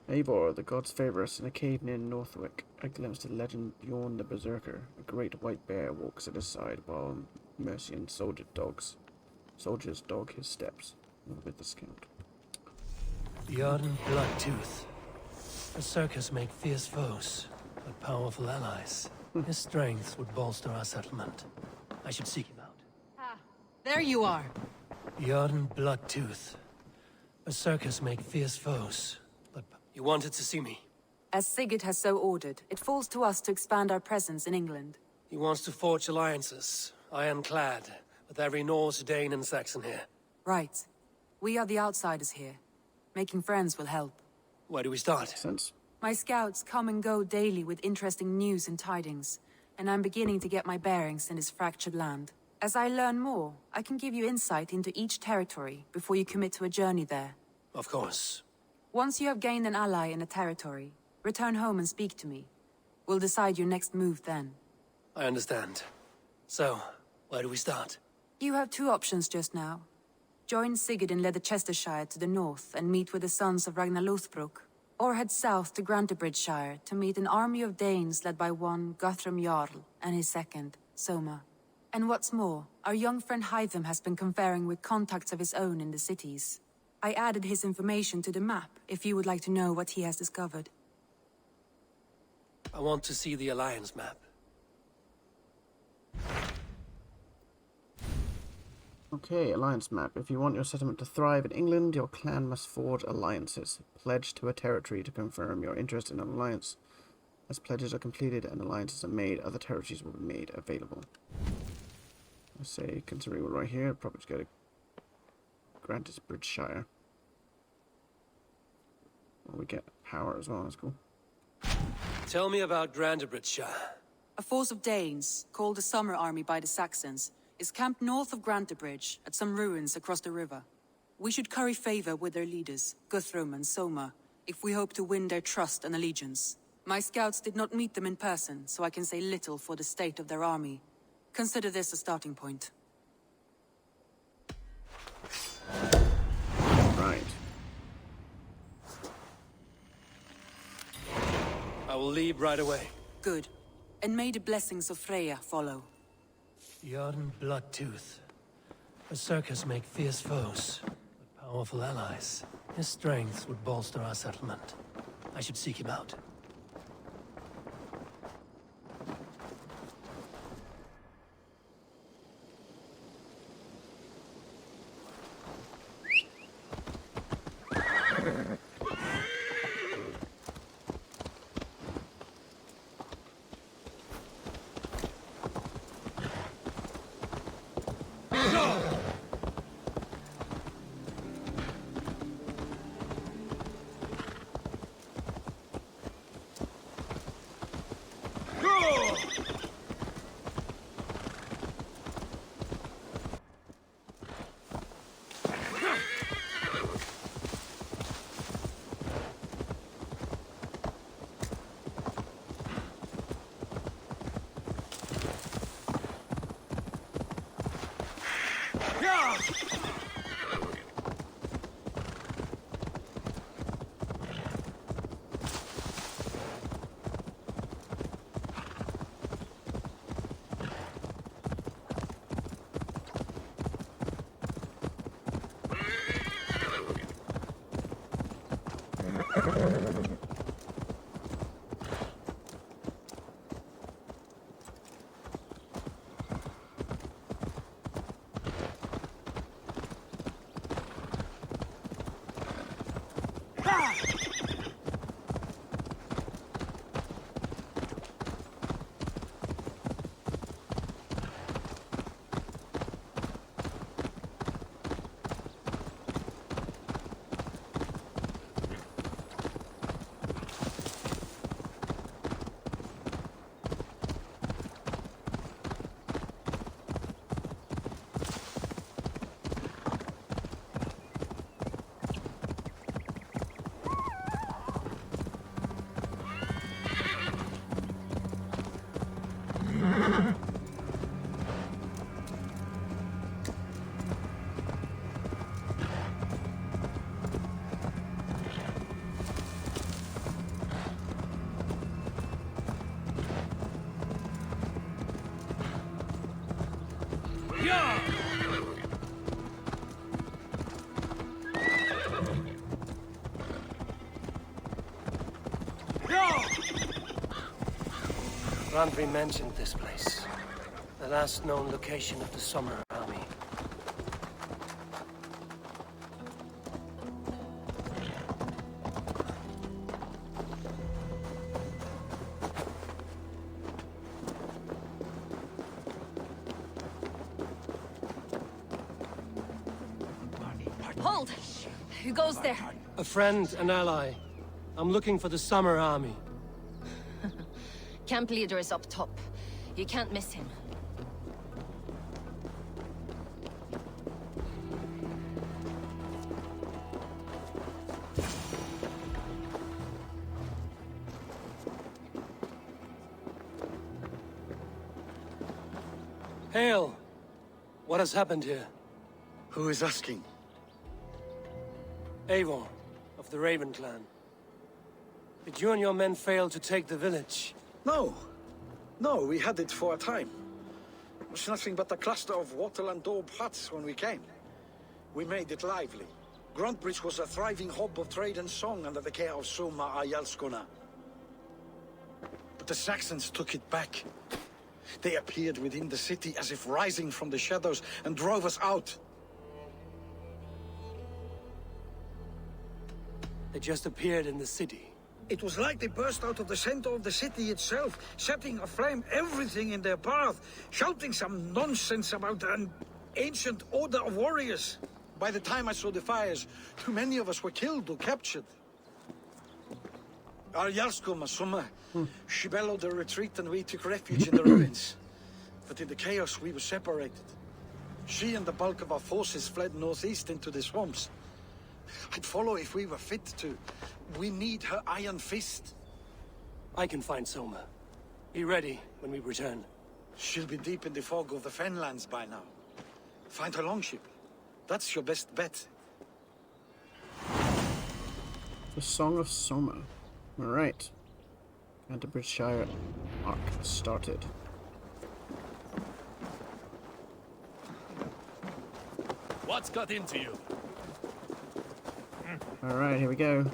Eivor, the gods favor us in a cave near Northwick. A glimpse of the legend Bjorn the Berserker. A great white bear walks at his side while Mercian soldiers dog his steps with the scout. Bjorn Bloodtooth. Berserkers make fierce foes, but powerful allies. His strength would bolster our settlement. I should seek him out. Ah, there you are. Bjorn Bloodtooth. Berserkers make fierce foes, but... You wanted to see me? As Sigurd has so ordered, it falls to us to expand our presence in England. He wants to forge alliances, ironclad, with every Norse, Dane and Saxon here. Right. We are the outsiders here. Making friends will help. Where do we start? Sense. My scouts come and go daily with interesting news and tidings, and I'm beginning to get my bearings in this fractured land. As I learn more, I can give you insight into each territory before you commit to a journey there. Of course. Once you have gained an ally in a territory, return home and speak to me. We'll decide your next move then. I understand. So, where do we start? You have two options just now. Join Sigurd in Leicestershire to the north and meet with the sons of Ragnar Lothbrok, or head south to Grantebridgeshire to meet an army of Danes led by one Guthrum Jarl and his second, Soma. And what's more, our young friend Hytham has been conferring with contacts of his own in the cities. I added his information to the map, if you would like to know what he has discovered. I want to see the Alliance map. Okay, alliance map. If you want your settlement to thrive in England, your clan must forge alliances. Pledge to a territory to confirm your interest in an alliance. As pledges are completed and alliances are made, other territories will be made available. I say, considering we're right here, probably just go to Grantebridgeshire. Well, we get power as well, that's cool. Tell me about Grantebridgeshire. A force of Danes, called the Summer Army by the Saxons, is camped north of Grantebridge at some ruins across the river. We should curry favor with their leaders, Guthrum and Soma, if we hope to win their trust and allegiance. My scouts did not meet them in person, so I can say little for the state of their army. Consider this a starting point. Right. I will leave right away. Good. And may the blessings of Freya follow. Bjorn Bloodtooth. Berserkers make fierce foes, but powerful allies. His strength would bolster our settlement. I should seek him out. Randvi mentioned this place. The last known location of the Summer Army. Hold! Who goes there? A friend, an ally. I'm looking for the Summer Army. Camp leader is up top. You can't miss him. Hail! What has happened here? Who is asking? Eivor, of the Raven clan. Did you and your men fail to take the village? No. No, we had it for a time. It was nothing but a cluster of wattle and daub huts when we came. We made it lively. Gruntbridge was a thriving hub of trade and song under the care of Soma Ayalskona. But the Saxons took it back. They appeared within the city as if rising from the shadows and drove us out. They just appeared in the city. It was like they burst out of the center of the city itself, setting aflame everything in their path, shouting some nonsense about an ancient order of warriors. By the time I saw the fires, too many of us were killed or captured. Our Yarsko Masuma, she bellowed a retreat and we took refuge in the ruins. But in the chaos, we were separated. She and the bulk of our forces fled northeast into the swamps. I'd follow if we were fit to. We need her iron fist. I can find Soma. Be ready when we return. She'll be deep in the fog of the Fenlands by now. Find her longship. That's your best bet. The Song of Soma. Alright. Canterburyshire arc started. What's got into you? Alright, here we go.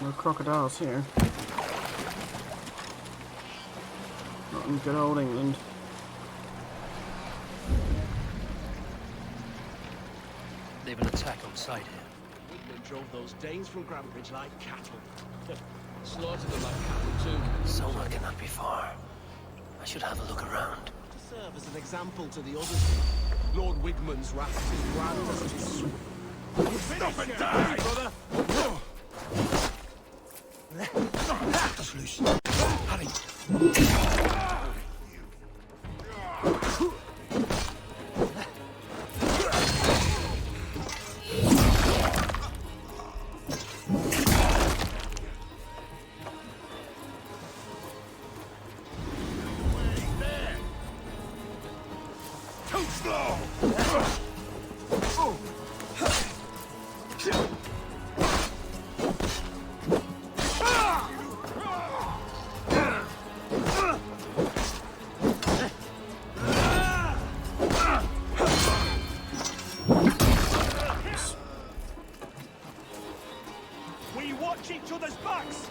No crocodiles here. Not in good old England. They've an attack on sight here. Wigman drove those Danes from Grandbridge like cattle. Slaughtered them like cattle too. Somewhere cannot be far. I should have a look around. To serve as an example to the others. Lord Wigman's wrath is grand as it is swift. Stop and die, brother! Just loose. Hurry. Too slow! We watch each other's backs!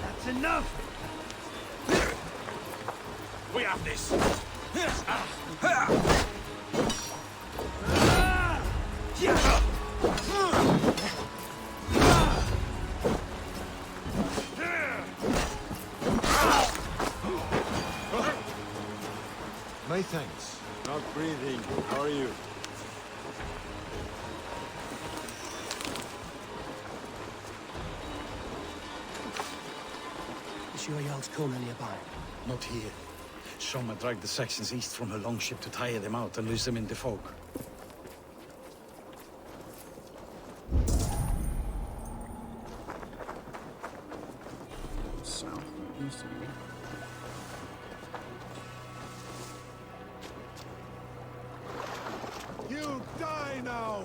That's enough! We have this! My thanks. Not breathing. How are you? Is your Jarl's corner nearby? Not here. Soma dragged the Saxons east from her longship to tire them out and lose them in the fog. South, east of me. You die now!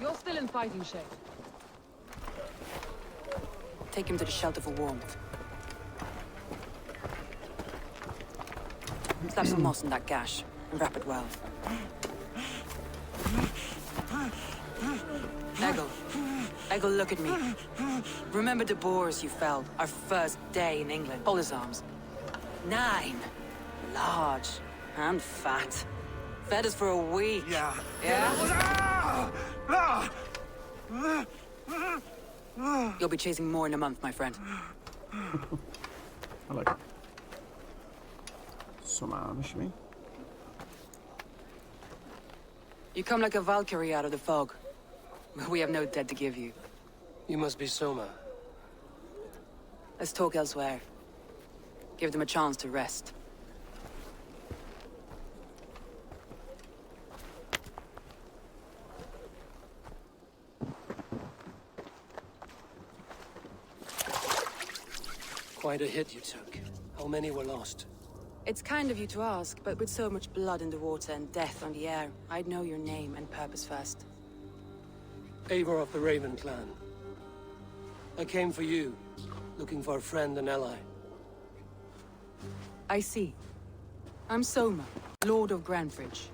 You're still in fighting shape. Take him to the shelter for warmth. Slap some moss in that gash and wrap it well. Eggle, look at me. Remember the boars you felled our first day in England? Hold his arms. 9. Large and fat. Fed us for a week. Yeah? You'll be chasing more in a month, my friend. I like it. Some arms, me. You come like a Valkyrie out of the fog. We have no debt to give you. You must be Soma. Let's talk elsewhere. Give them a chance to rest. Quite a hit you took. How many were lost? It's kind of you to ask, but with so much blood in the water and death on the air, I'd know your name and purpose first. Eivor of the Raven clan. I came for you, looking for a friend and ally. I see. I'm Soma, Lord of Grandbridge.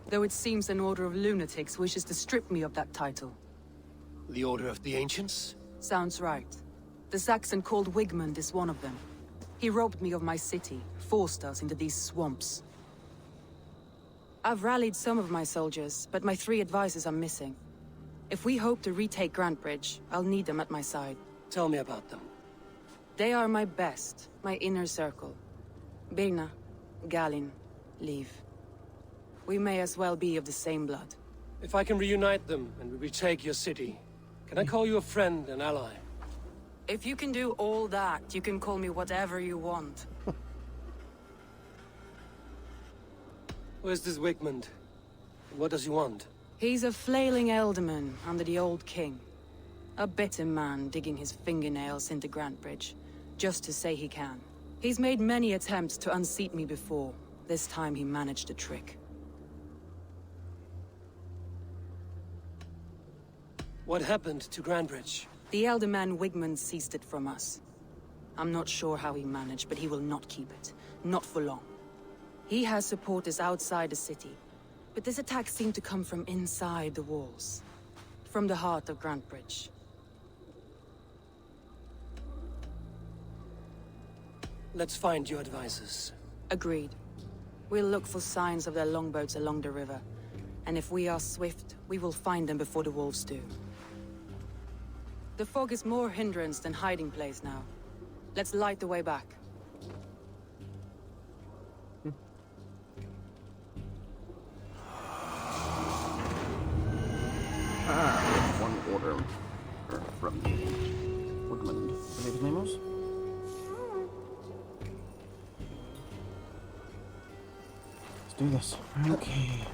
Though it seems an order of lunatics wishes to strip me of that title. The Order of the Ancients? Sounds right. The Saxon called Wigmund is one of them. He robbed me of my city, forced us into these swamps. I've rallied some of my soldiers, but my 3 advisors are missing. If we hope to retake Grantbridge, I'll need them at my side. Tell me about them. They are my best, my inner circle. Birna, Galin, Liv. We may as well be of the same blood. If I can reunite them and we retake your city, can I call you a friend and ally? If you can do all that, you can call me whatever you want. Where's this Wigmund? What does he want? He's a flailing elderman under the old king. A bitter man digging his fingernails into Grantbridge, just to say he can. He's made many attempts to unseat me before. This time he managed a trick. What happened to Grantbridge? The elder man Wigmund seized it from us. I'm not sure how he managed, but he will not keep it. Not for long. He has supporters outside the city, but this attack seemed to come from inside the walls. From the heart of Grantbridge. Let's find your advisors. Agreed. We'll look for signs of their longboats along the river. And if we are swift, we will find them before the wolves do. The fog is more hindrance than hiding place now. Let's light the way back. One order from Woodman, I believe his name was. Let's do this. Okay.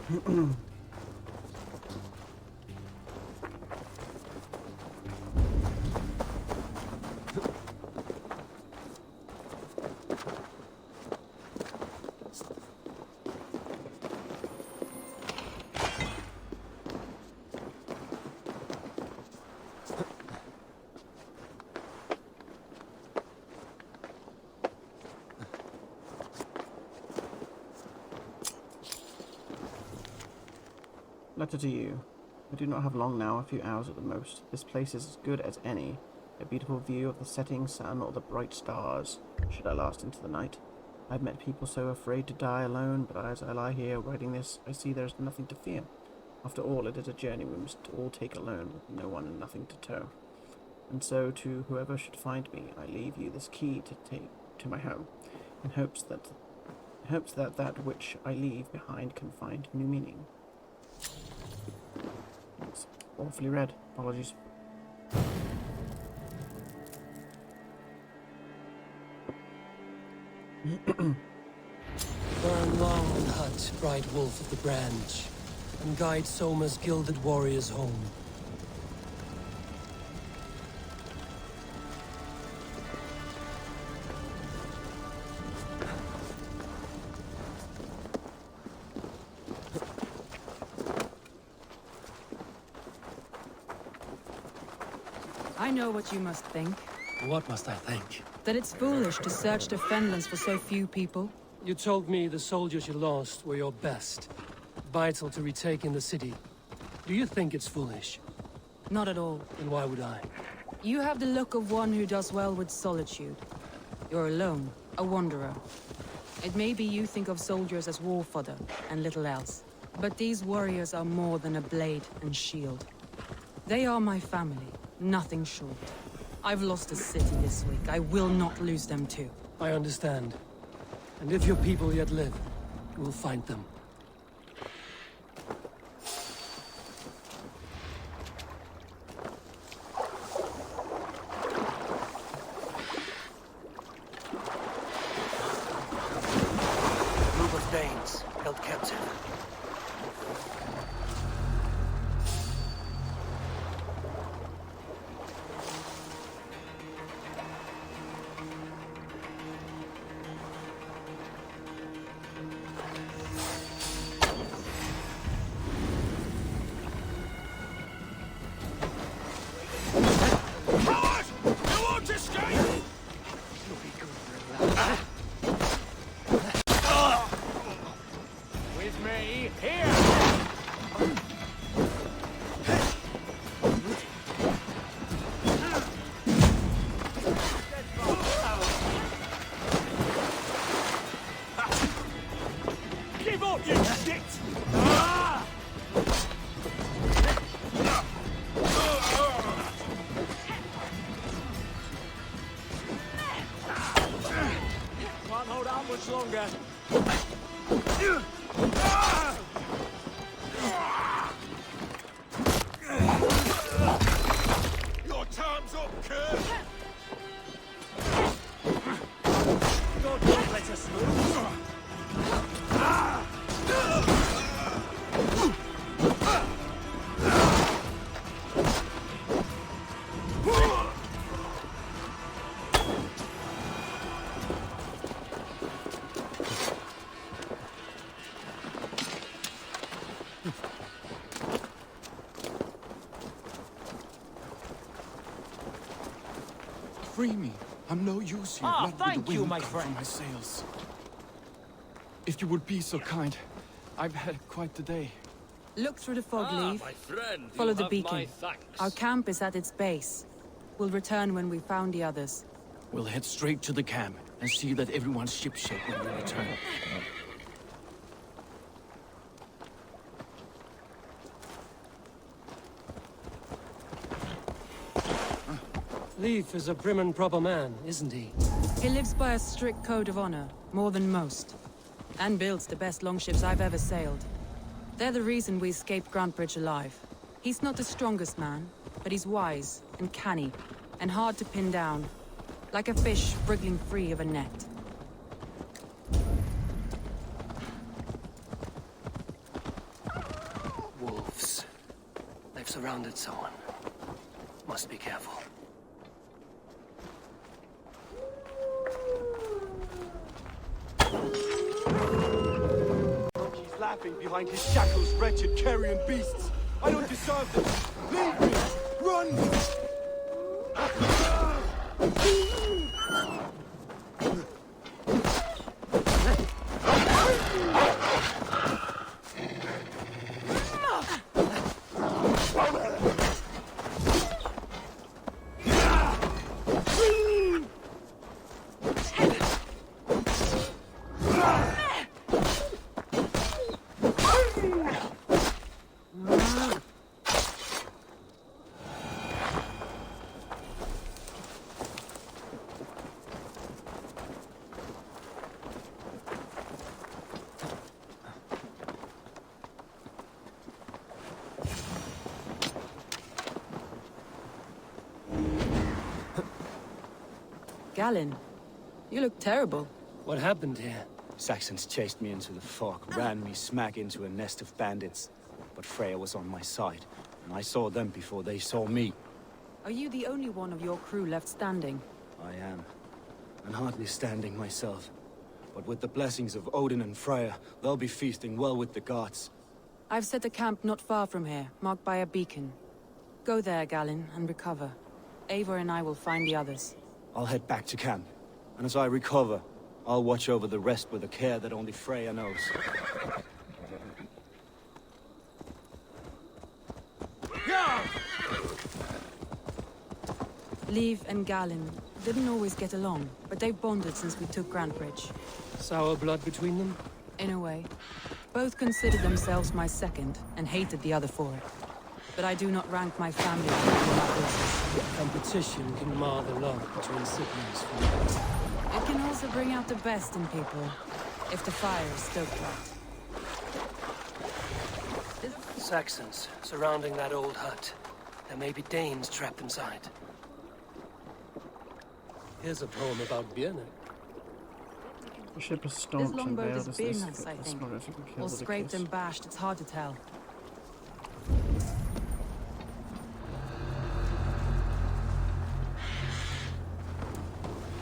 Letter to you. I do not have long now, a few hours at the most. This place is as good as any. A beautiful view of the setting sun or the bright stars, should I last into the night. I've met people so afraid to die alone, but as I lie here writing this, I see there is nothing to fear. After all, it is a journey we must all take alone, with no one and nothing to tow. And so, to whoever should find me, I leave you this key to take to my home, in hopes that that which I leave behind can find new meaning. It's awfully red. Apologies. Burn long and hut, bright wolf of the branch, and guide Soma's gilded warriors home. I know what you must think. What must I think? That it's foolish to search the Fenlands for so few people. You told me the soldiers you lost were your best. Vital to retaking the city. Do you think it's foolish? Not at all. Then why would I? You have the look of one who does well with solitude. You're alone, a wanderer. It may be you think of soldiers as war fodder and little else. But these warriors are more than a blade and shield. They are my family, nothing short. I've lost a city this week. I will not lose them too. I understand. And if your people yet live, you will find them. Danes held captive. Free me. I'm no use here. Not thank with the you, wind my cut friend. from my sails. If you would be so kind, I've had quite the day. Look through the fog, Leaf. my friend, Follow you the have beacon. my thanks. Our camp is at its base. We'll return when we found the others. We'll head straight to the camp and see that everyone's shipshape when we return. Leif is a prim and proper man, isn't he? He lives by a strict code of honor, more than most. And builds the best longships I've ever sailed. They're the reason we escaped Grantbridge alive. He's not the strongest man, but he's wise and canny, and hard to pin down. Like a fish wriggling free of a net. Wolves. They've surrounded someone. Must be careful. He's laughing behind his shackles, wretched carrion beasts. I don't deserve this. Leave me. Run! Galen, you look terrible. What happened here? Saxons chased me into the fog, ran me smack into a nest of bandits. But Freya was on my side, and I saw them before they saw me. Are you the only one of your crew left standing? I am. And hardly standing myself. But with the blessings of Odin and Freya, they'll be feasting well with the gods. I've set a camp not far from here, marked by a beacon. Go there, Galen, and recover. Eivor and I will find the others. I'll head back to camp. And as I recover, I'll watch over the rest with a care that only Freya knows. Leif and Galen didn't always get along, but they've bonded since we took Grantbridge. Sour blood between them? In a way. Both considered themselves my second, and hated the other for it. But I do not rank my family among my forces. Competition can mar the love between siblings for me. It can also bring out the best in people, if the fire is stoked right. Saxons surrounding that old hut. There may be Danes trapped inside. Here's a poem about Björn. The ship is This staunch and longboat veiled is as this. Birnas, I The think. smugglers who can kill Or with a scraped kiss. and bashed, it's hard to tell.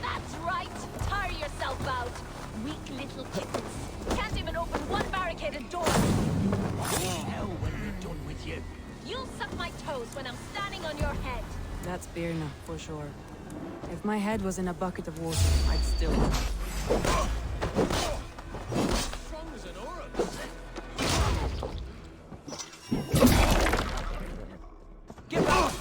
That's right! Tire yourself out! Weak little kittens. Can't even open one barricaded door! Hell when we're done with you. You'll suck my toes when I'm standing on your head! That's Birna, for sure. If my head was in a bucket of water, I'd still... Strong as an aura. Get back!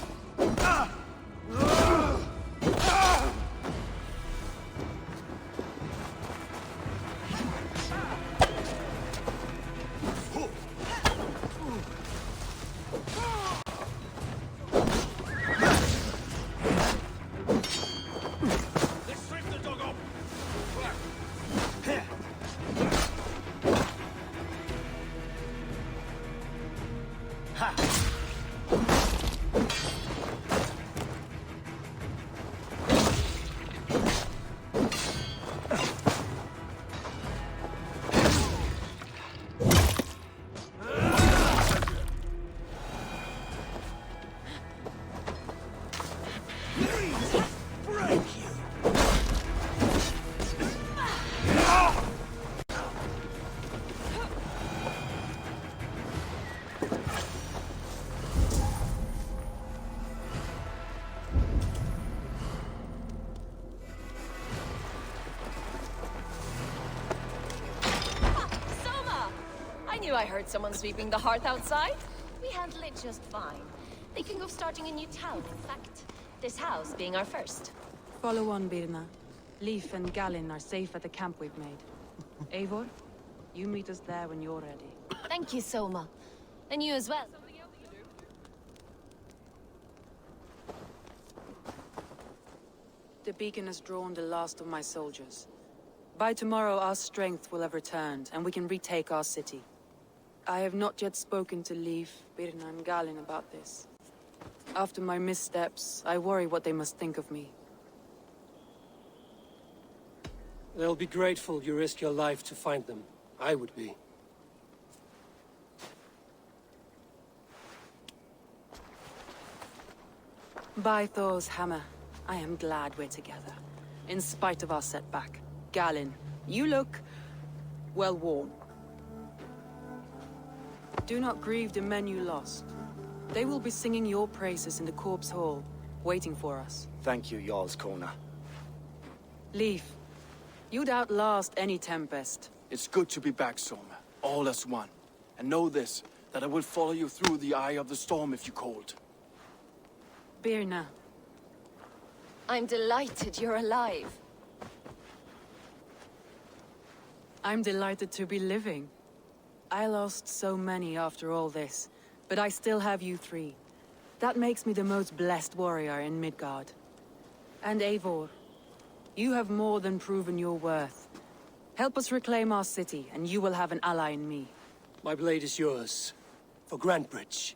I heard someone sweeping the hearth outside. We handle it just fine. Thinking of starting a new town, in fact. This house being our first. Follow on, Birna. Leif and Gallin are safe at the camp we've made. Eivor, you meet us there when you're ready. Thank you, Soma. And you as well. The beacon has drawn the last of my soldiers. By tomorrow, our strength will have returned, and we can retake our city. I have not yet spoken to Leif, Birna, and Gallin about this. After my missteps, I worry what they must think of me. They'll be grateful you risked your life to find them. I would be. By Thor's hammer, I am glad we're together. In spite of our setback. Gallin, you look... well worn. Do not grieve the men you lost. They will be singing your praises in the Corpse Hall, waiting for us. Thank you, Jarl's Corner. Leif, you'd outlast any tempest. It's good to be back, Soma. All as one. And know this, that I will follow you through the eye of the storm if you called. Birna. I'm delighted you're alive. I'm delighted to be living. I lost so many after all this, but I still have you three. That makes me the most blessed warrior in Midgard. And Eivor, you have more than proven your worth. Help us reclaim our city, and you will have an ally in me. My blade is yours. For Grantbridge.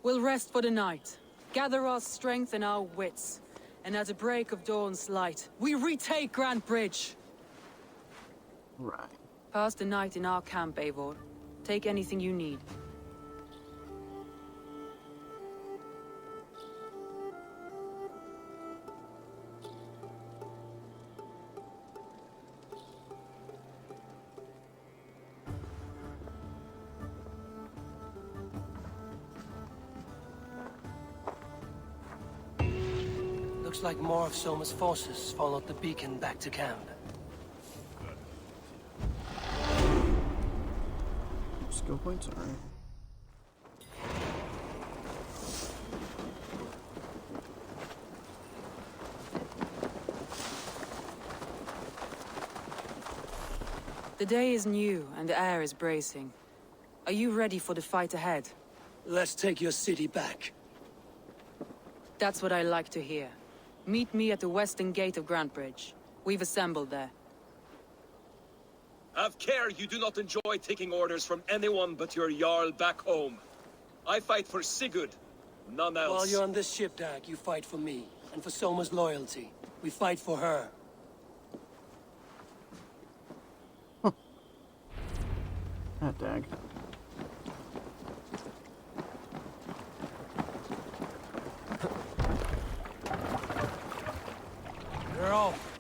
We'll rest for the night, gather our strength and our wits, and at the break of dawn's light, we retake Grantbridge! Right. Pass the night in our camp, Eivor. Take anything you need. Looks like more of Soma's forces followed the beacon back to camp. Skill points, alright. The day is new, and the air is bracing. Are you ready for the fight ahead? Let's take your city back. That's what I like to hear. Meet me at the western gate of Grantbridge. We've assembled there. Have care you do not enjoy taking orders from anyone but your Jarl back home. I fight for Sigurd, none else. While you're on this ship, Dag, you fight for me, and for Soma's loyalty. We fight for her. Ah, dag. You're off.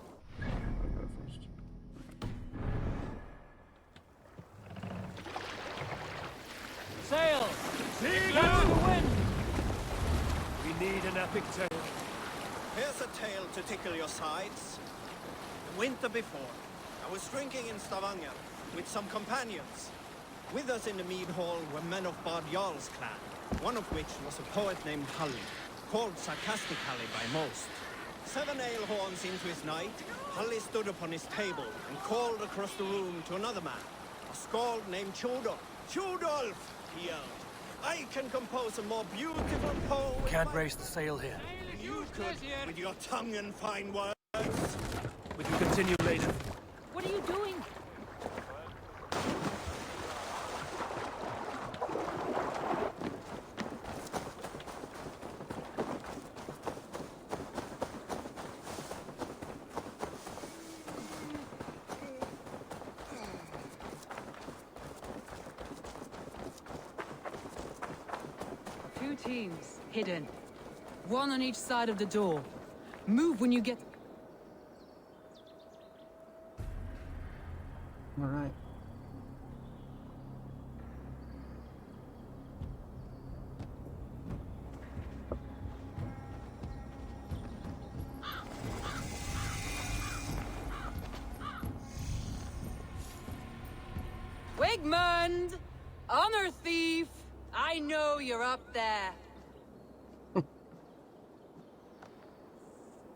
Sail! Blow the wind! We need an epic tale. Here's a tale to tickle your sides. The winter before, I was drinking in Stavanger with some companions. With us in the mead hall were men of Bard Jarl's clan, one of which was a poet named Halli, called Sarcastic Halli by most. 7 ale horns into his night, Halli stood upon his table and called across the room to another man, a skald named Chodolf. Chodolf, he yelled, I can compose a more beautiful poem. Can't raise the sail here. You could, with your tongue and fine words. We can continue later. What are you doing? Two teams, hidden. One on each side of the door. Move when you get... All right. Wigmund! Honor thief! I know you're up there.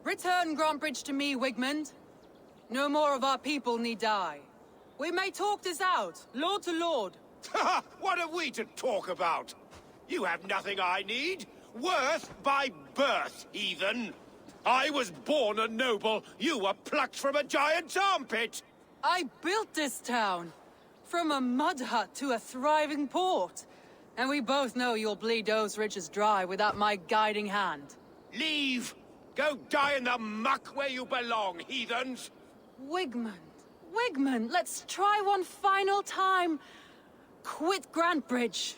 Return Grantbridge to me, Wigmund. No more of our people need die. We may talk this out, lord to lord. What are we to talk about? You have nothing I need. Worth by birth, heathen. I was born a noble. You were plucked from a giant's armpit. I built this town. From a mud hut to a thriving port. And we both know you'll bleed those riches dry without my guiding hand. Leave! Go die in the muck where you belong, heathens! Wigmund, let's try one final time. Quit Grantbridge.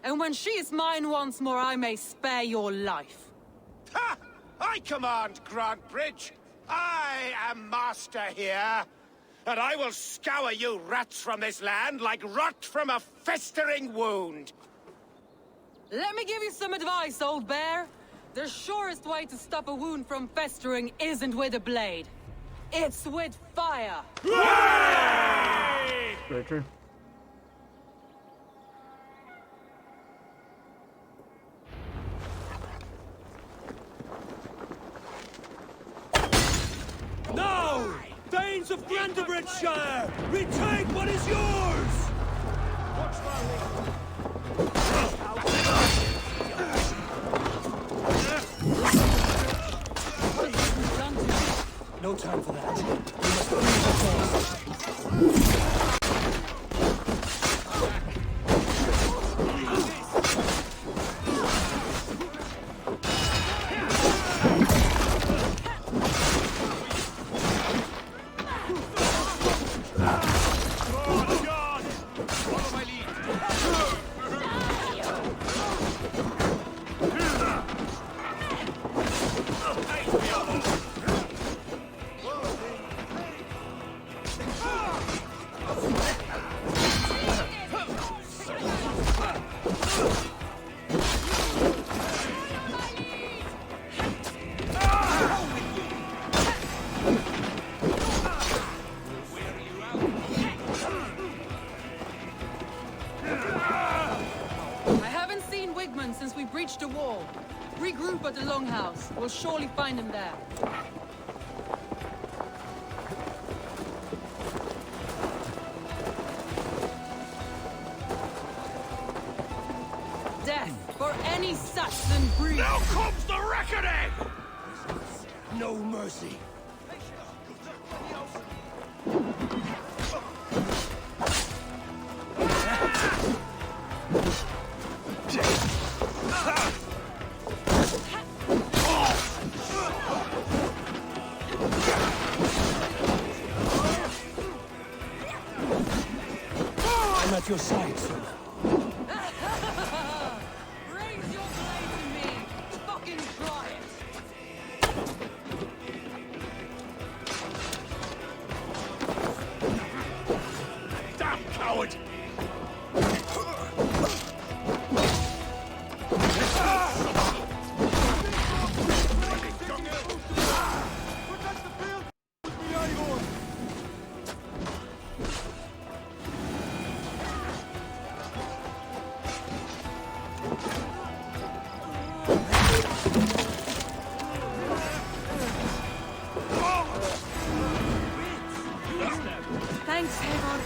And when she is mine once more, I may spare your life. Ha! I command Grantbridge. I am master here. And I will scour you rats from this land like rot from a festering wound. Let me give you some advice, old bear. The surest way to stop a wound from festering isn't with a blade. It's with fire. Very true. No! Thanes of Brandenburgshire! Retake what is yours! No time for that. We must finish the first. Since we breached the wall. Regroup at the Longhouse. We'll surely find him there. Death for any Saxon breed! Now comes the reckoning! No mercy. I'm at at your side, son. Raise your blade to me! Fucking try it! Damn coward! Thanks, Eivor.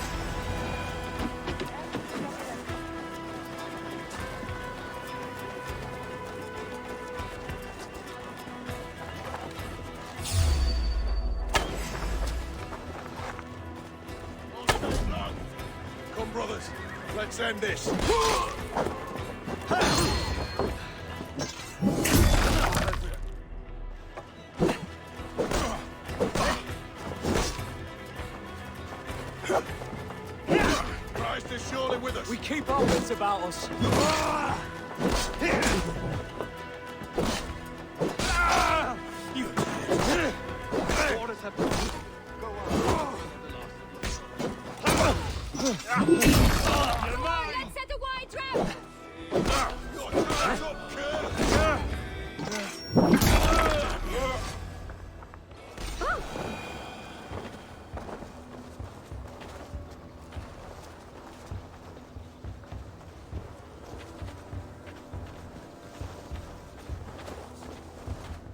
Come, brothers, let's end this. Christ is surely with us. We keep our wits about us. Orders have been... Go Let's set a wide trap!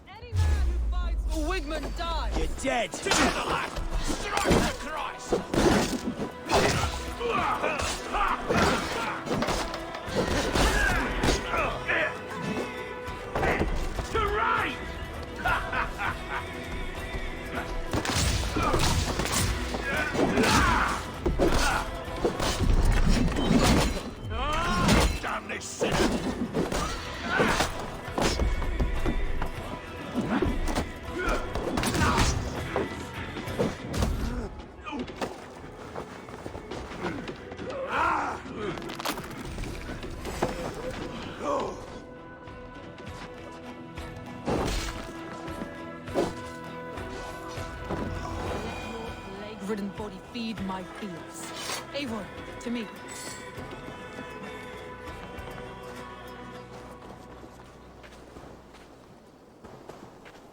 Any man who fights for Wigman dies! You're dead. Together, lad! Strike for Christ! To right! Damn this sinner! Plague-ridden body feed my fears. Eivor, to me.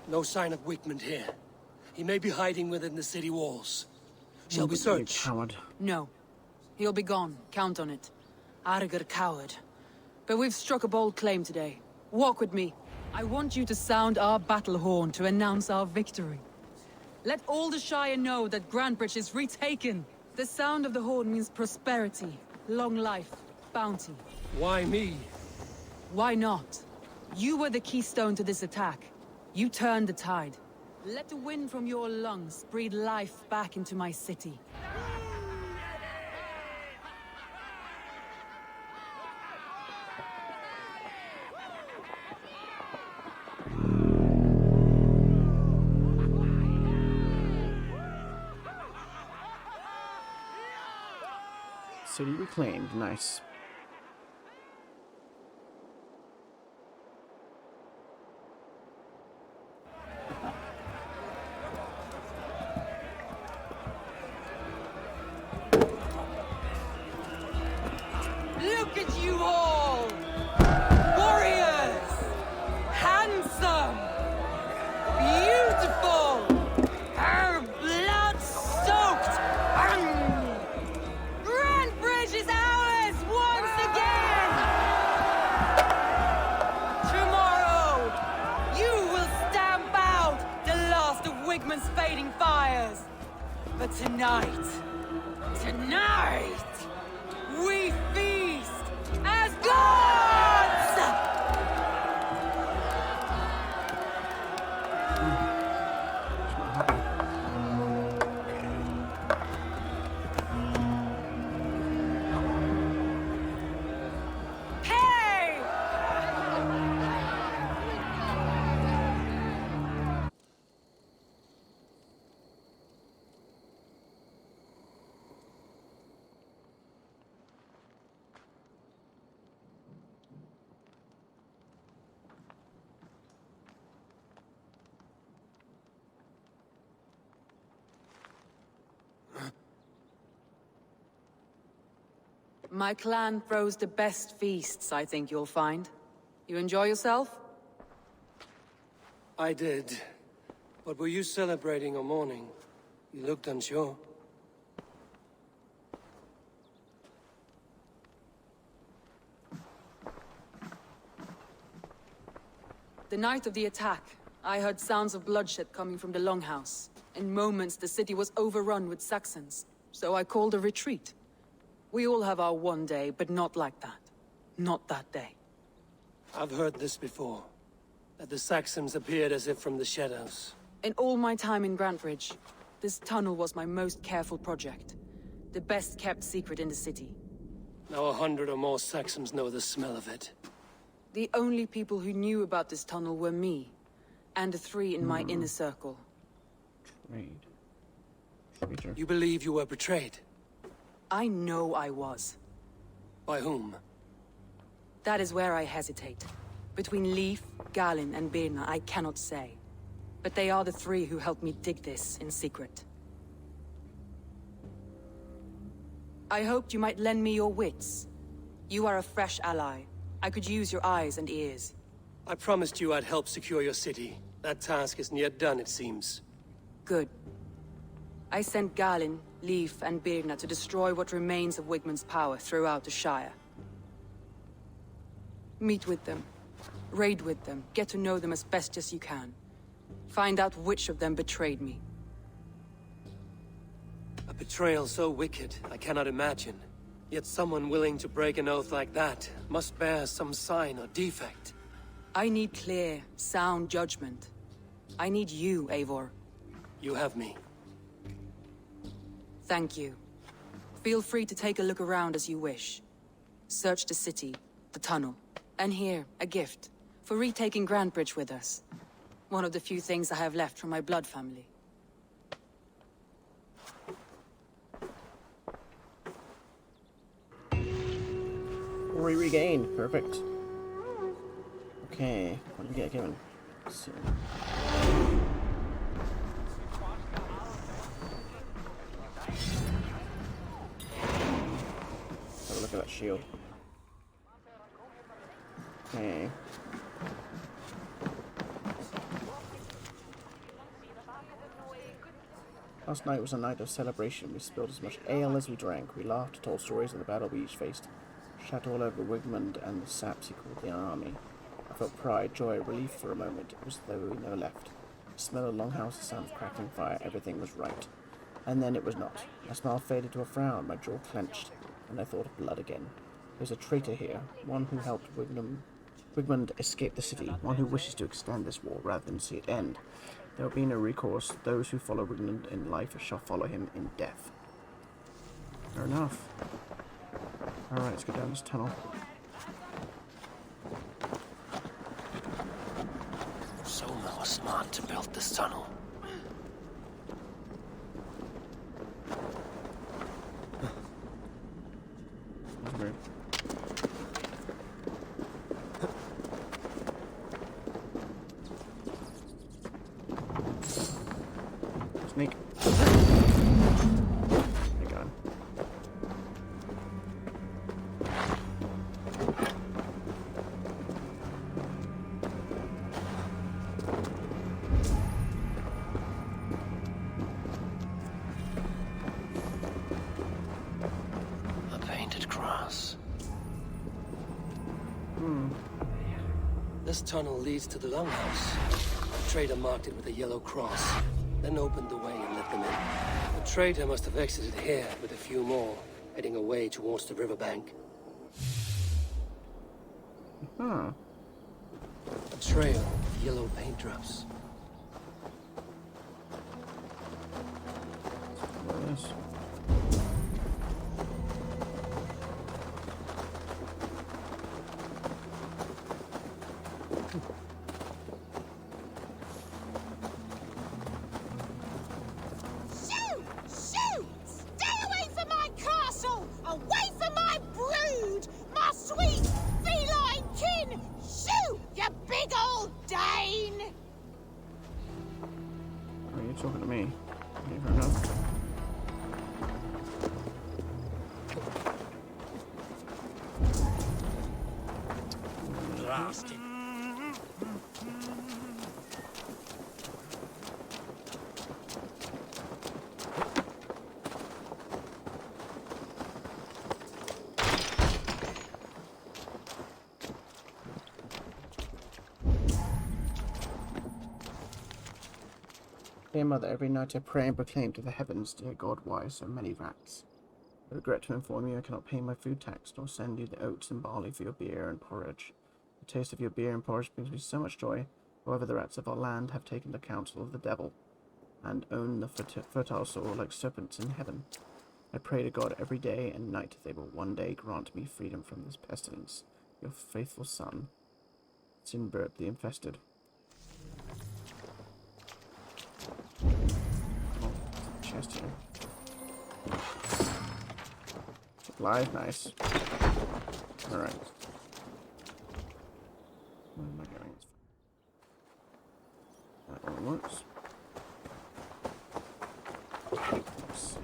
No sign of Wickman here. He may be hiding within the city walls. Shall we You search? coward. No. He'll be gone. Count on it. Arger coward. But we've struck a bold claim today. Walk with me. I want you to sound our battle horn to announce our victory. Let all the Shire know that Grantbridge is retaken. The sound of the horn means prosperity, long life, bounty. Why me? Why not? You were the keystone to this attack. You turned the tide. Let the wind from your lungs breathe life back into my city. City reclaimed. Nice. Look at you all! Warriors! Handsome! Beautiful! Her blood-soaked! Grantbridge is ours once again! Tomorrow, you will stamp out the last of Wigman's fading fires. But tonight, we feast as gods! Hey! My clan throws the best feasts, I think you'll find. You enjoy yourself? I did. But were you celebrating or mourning? You looked unsure. The night of the attack, I heard sounds of bloodshed coming from the Longhouse. In moments, the city was overrun with Saxons, so I called a retreat. We all have our one day, but not like that. Not that day. I've heard this before. That the Saxons appeared as if from the shadows. In all my time in Grantbridge, this tunnel was my most careful project. The best kept secret in the city. Now 100 or more Saxons know the smell of it. The only people who knew about this tunnel were me, and the 3 in my inner circle. You believe you were betrayed? I know I was. By whom? That is where I hesitate. Between Leif, Galin, and Birna, I cannot say. But they are the 3 who helped me dig this in secret. I hoped you might lend me your wits. You are a fresh ally. I could use your eyes and ears. I promised you I'd help secure your city. That task isn't yet done, it seems. Good. I sent Galin, Leif, and Birna to destroy what remains of Wigmund's power throughout the Shire. Meet with them. Raid with them. Get to know them as best as you can. Find out which of them betrayed me. A betrayal so wicked, I cannot imagine. Yet someone willing to break an oath like that must bear some sign or defect. I need clear, sound judgment. I need you, Eivor. You have me. Thank you. Feel free to take a look around as you wish. Search the city, the tunnel, and here, a gift. For retaking Grantbridge with us. One of the few things I have left from my blood family. Glory regained. Perfect. Okay. What did we get given? Let's see. Have a look at that shield. Okay. Last night was a night of celebration. We spilled as much ale as we drank. We laughed, told stories of the battle we each faced. Shat all over Wigmund and the saps he called the army. I felt pride, joy, relief for a moment. It was as though we never left. The smell of Longhouse, the sound of crackling fire, everything was right. And then it was not. My smile faded to a frown, my jaw clenched, and I thought of blood again. There was a traitor here, one who helped Wigmund escape the city, one who wishes to extend this war rather than see it end. There will be no recourse. Those who follow Wigmund in life shall follow him in death. Fair enough. Alright, let's go down this tunnel. Soma was smart to build this tunnel. That's weird. Sneak. I got him. A painted cross. This tunnel leads to the Longhouse. The trader marked it with a yellow cross, then opened the way and let them in. The trader must have exited here with a few more, heading away towards the riverbank. Huh. A trail of yellow paint drops. What is this? Shoo! Shoo! Stay away from my castle! Away from my brood! My sweet feline kin! Shoo! You big old Dane! Are you talking to me? Okay, fair enough. blasted. Dear Mother, every night I pray and proclaim to the heavens, dear God, why so many rats? I regret to inform you I cannot pay my food tax, nor send you the oats and barley for your beer and porridge. The taste of your beer and porridge brings me so much joy. However, the rats of our land have taken the counsel of the devil, and own the fertile soil like serpents in heaven. I pray to God every day and night they will one day grant me freedom from this pestilence. Your faithful son, Sinbert the Infested. Chest here. Live, nice. Alright. Where am I going? That one works. Nice.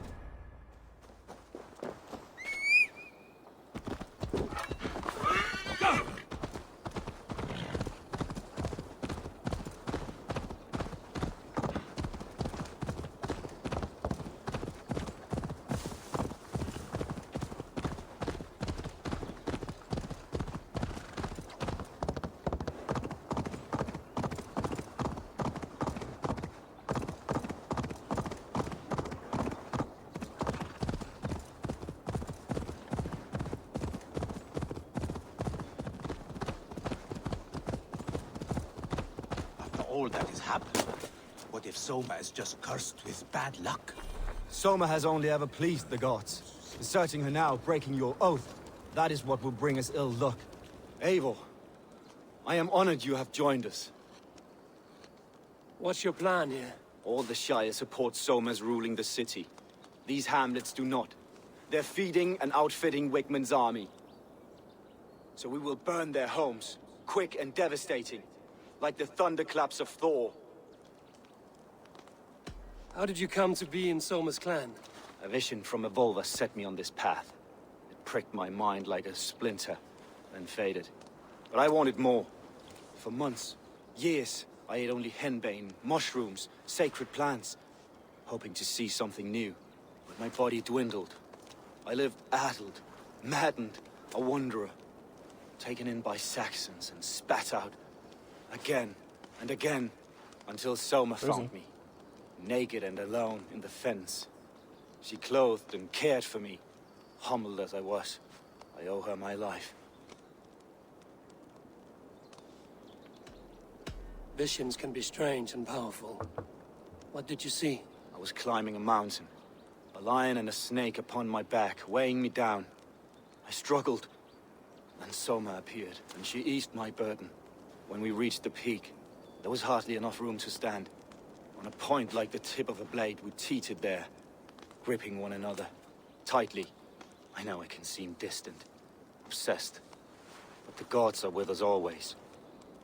All that has happened. What if Soma is just cursed with bad luck? Soma has only ever pleased the gods. Deserting her now, breaking your oath, that is what will bring us ill luck. Eivor, I am honored you have joined us. What's your plan here? All the Shire support Soma's ruling the city. These hamlets do not. They're feeding and outfitting Wigmund's army. So we will burn their homes, quick and devastating. Like the thunderclaps of Thor. How did you come to be in Soma's clan? A vision from Evolva set me on this path. It pricked my mind like a splinter, then faded. But I wanted more. For months, years, I ate only henbane, mushrooms, sacred plants, hoping to see something new. But my body dwindled. I lived addled, maddened, a wanderer, taken in by Saxons and spat out. Again and again, until Soma found me, naked and alone in the fens. She clothed and cared for me, humbled as I was. I owe her my life. Visions can be strange and powerful. What did you see? I was climbing a mountain, a lion and a snake upon my back, weighing me down. I struggled. Then Soma appeared, and she eased my burden. When we reached the peak, there was hardly enough room to stand. On a point like the tip of a blade, we teetered there, gripping one another, tightly. I know I can seem distant, obsessed, but the gods are with us always.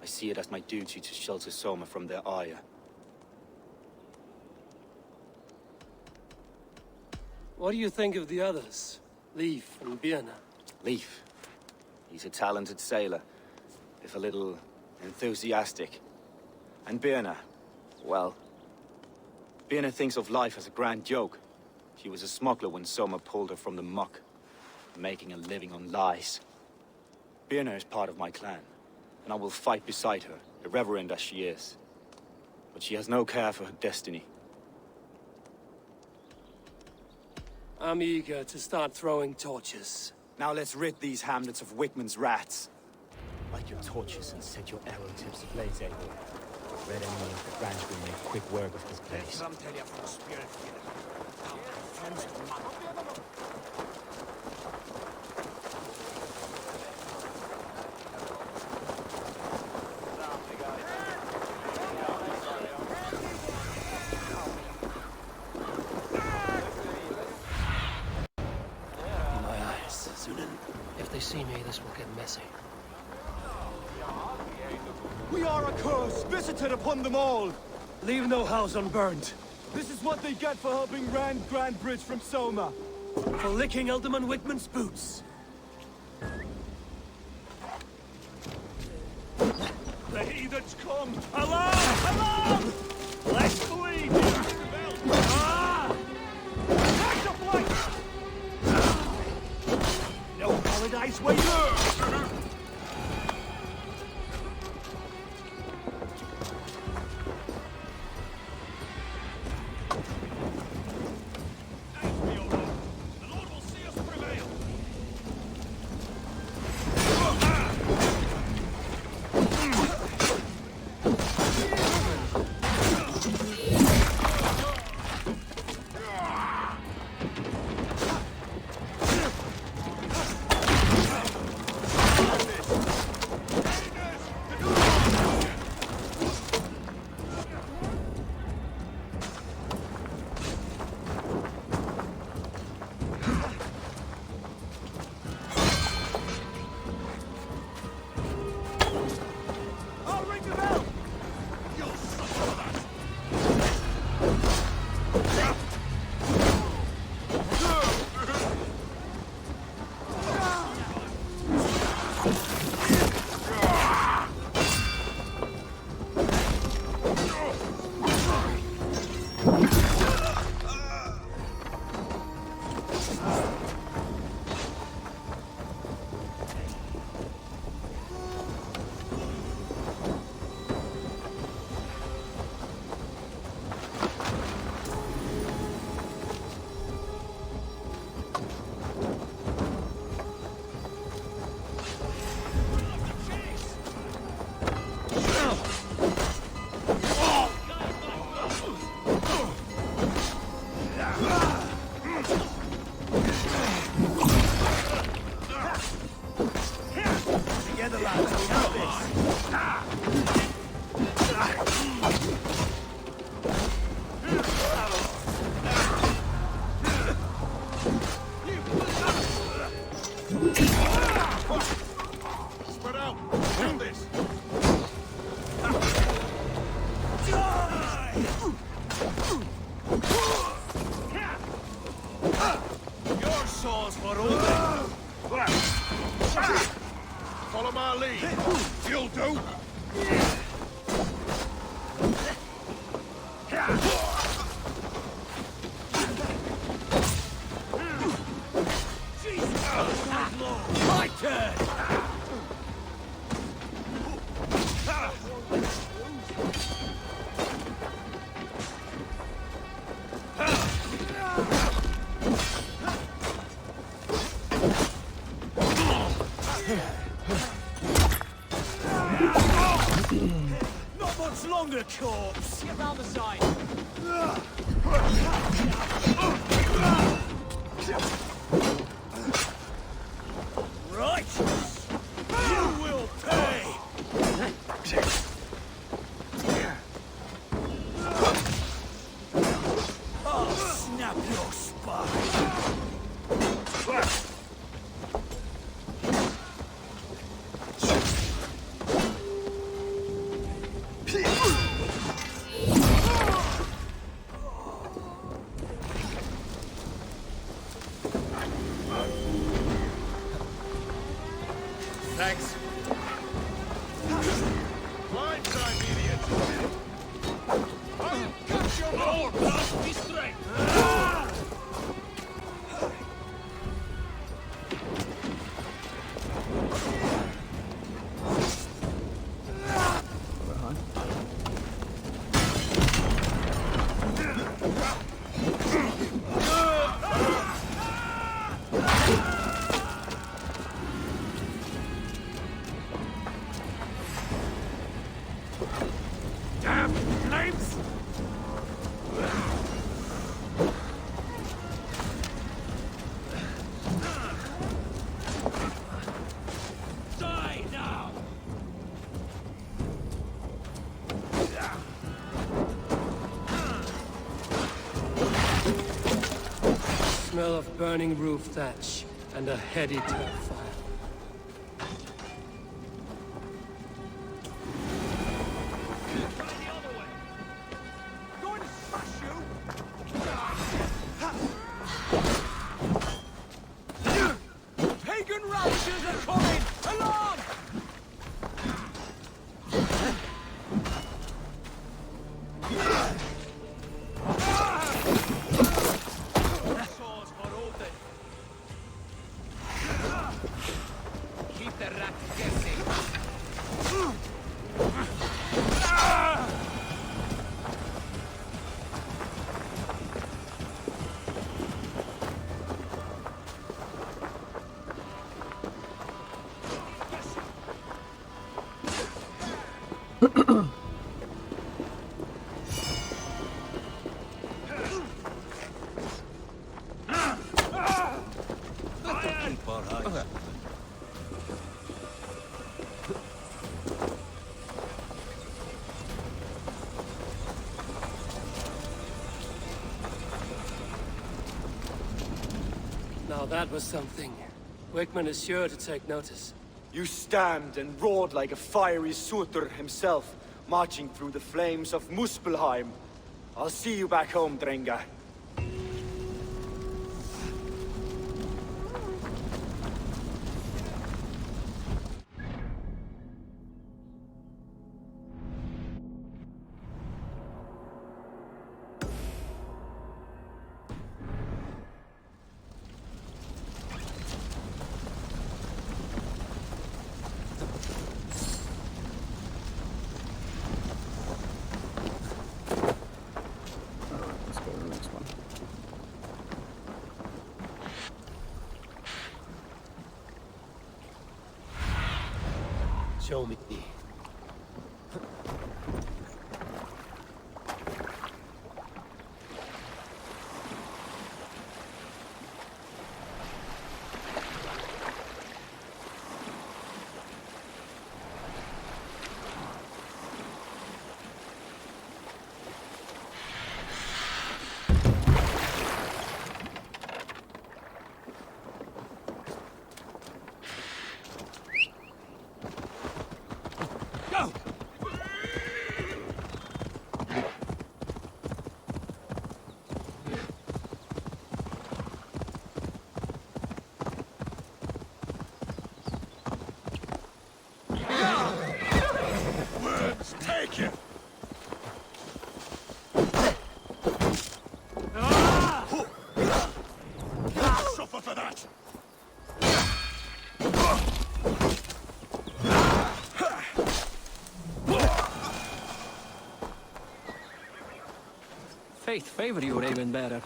I see it as my duty to shelter Soma from their ire. What do you think of the others? Leif and Birna? Leif. He's a talented sailor, if a little enthusiastic. And Birna, well, Birna thinks of life as a grand joke. She was a smuggler when Soma pulled her from the muck, making a living on lies. Birna is part of my clan, and I will fight beside her, irreverent as she is. But she has no care for her destiny. I'm eager to start throwing torches. Now let's rid these hamlets of Wigmund's rats. Light your torches and set your arrow tips ablaze, Eivor. Red enemy of the branch will make quick work of this place. Some tell you from spirit If they see me, this will get messy. We are a curse visited upon them all! Leave no house unburned. This is what they get for helping Rand Grandbridge from Soma. For licking Alderman Wigmund's boots. The heathens come! Alarm! Alarm! Let's bleed! Ah! Catch the flight! No holidays waiting! Follow my lead. You'll do. My turn! Not much longer, corpse. Get round the side. Right. You will pay. I'll snap your spine. Thanks. Blindside, idiot. I'll cut your Lord, must be straight. Damn flames! Die now! Smell of burning roof thatch and a heady turf fire. Pagan ranchers are coming! Along! Now that was something. Wickman is sure to take notice. You stand and roared like a fiery Surtur himself, marching through the flames of Muspelheim. I'll see you back home, Drenga. Show me. Take it! Suffer for that! Faith favor you, Raven Bearer.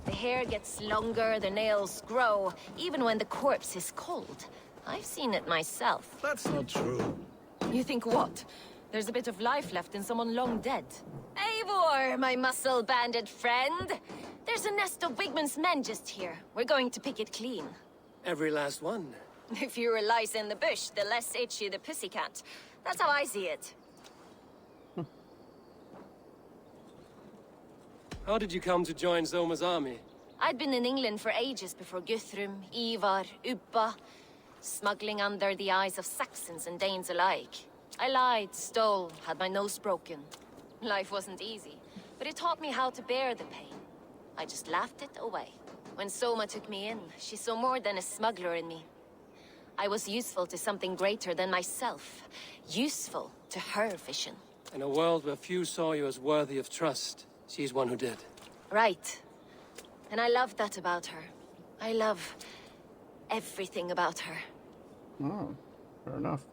The hair gets longer, the nails grow, even when the corpse is cold. I've seen it myself. That's not true. You think what? There's a bit of life left in someone long dead. Eivor, my muscle-banded friend! There's a nest of Wigman's men just here. We're going to pick it clean. Every last one. The fewer lice in the bush, the less itchy the pussycat. That's how I see it. How did you come to join Zoma's army? I'd been in England for ages before Guthrum, Ivar, Uppa, smuggling under the eyes of Saxons and Danes alike. I lied, stole, had my nose broken. Life wasn't easy, but it taught me how to bear the pain. I just laughed it away. When Soma took me in, she saw more than a smuggler in me. I was useful to something greater than myself. Useful to her vision. In a world where few saw you as worthy of trust, she's one who did. Right. And I love that about her. I love everything about her. Oh, fair enough.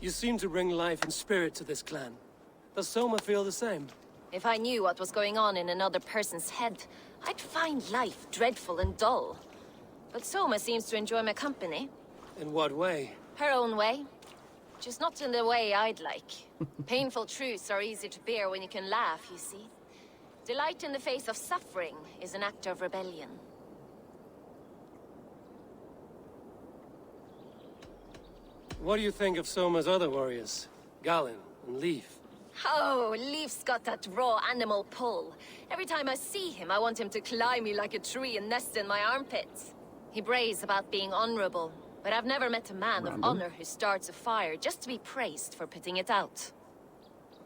You seem to bring life and spirit to this clan. Does Soma feel the same? If I knew what was going on in another person's head, I'd find life dreadful and dull. But Soma seems to enjoy my company. In what way? Her own way. Just not in the way I'd like. Painful truths are easy to bear when you can laugh, you see. Delight in the face of suffering is an act of rebellion. What do you think of Soma's other warriors? Galen and Leif? Oh, Leif's got that raw animal pull. Every time I see him, I want him to climb me like a tree and nest in my armpits. He brays about being honorable, but I've never met a man of honor who starts a fire just to be praised for putting it out.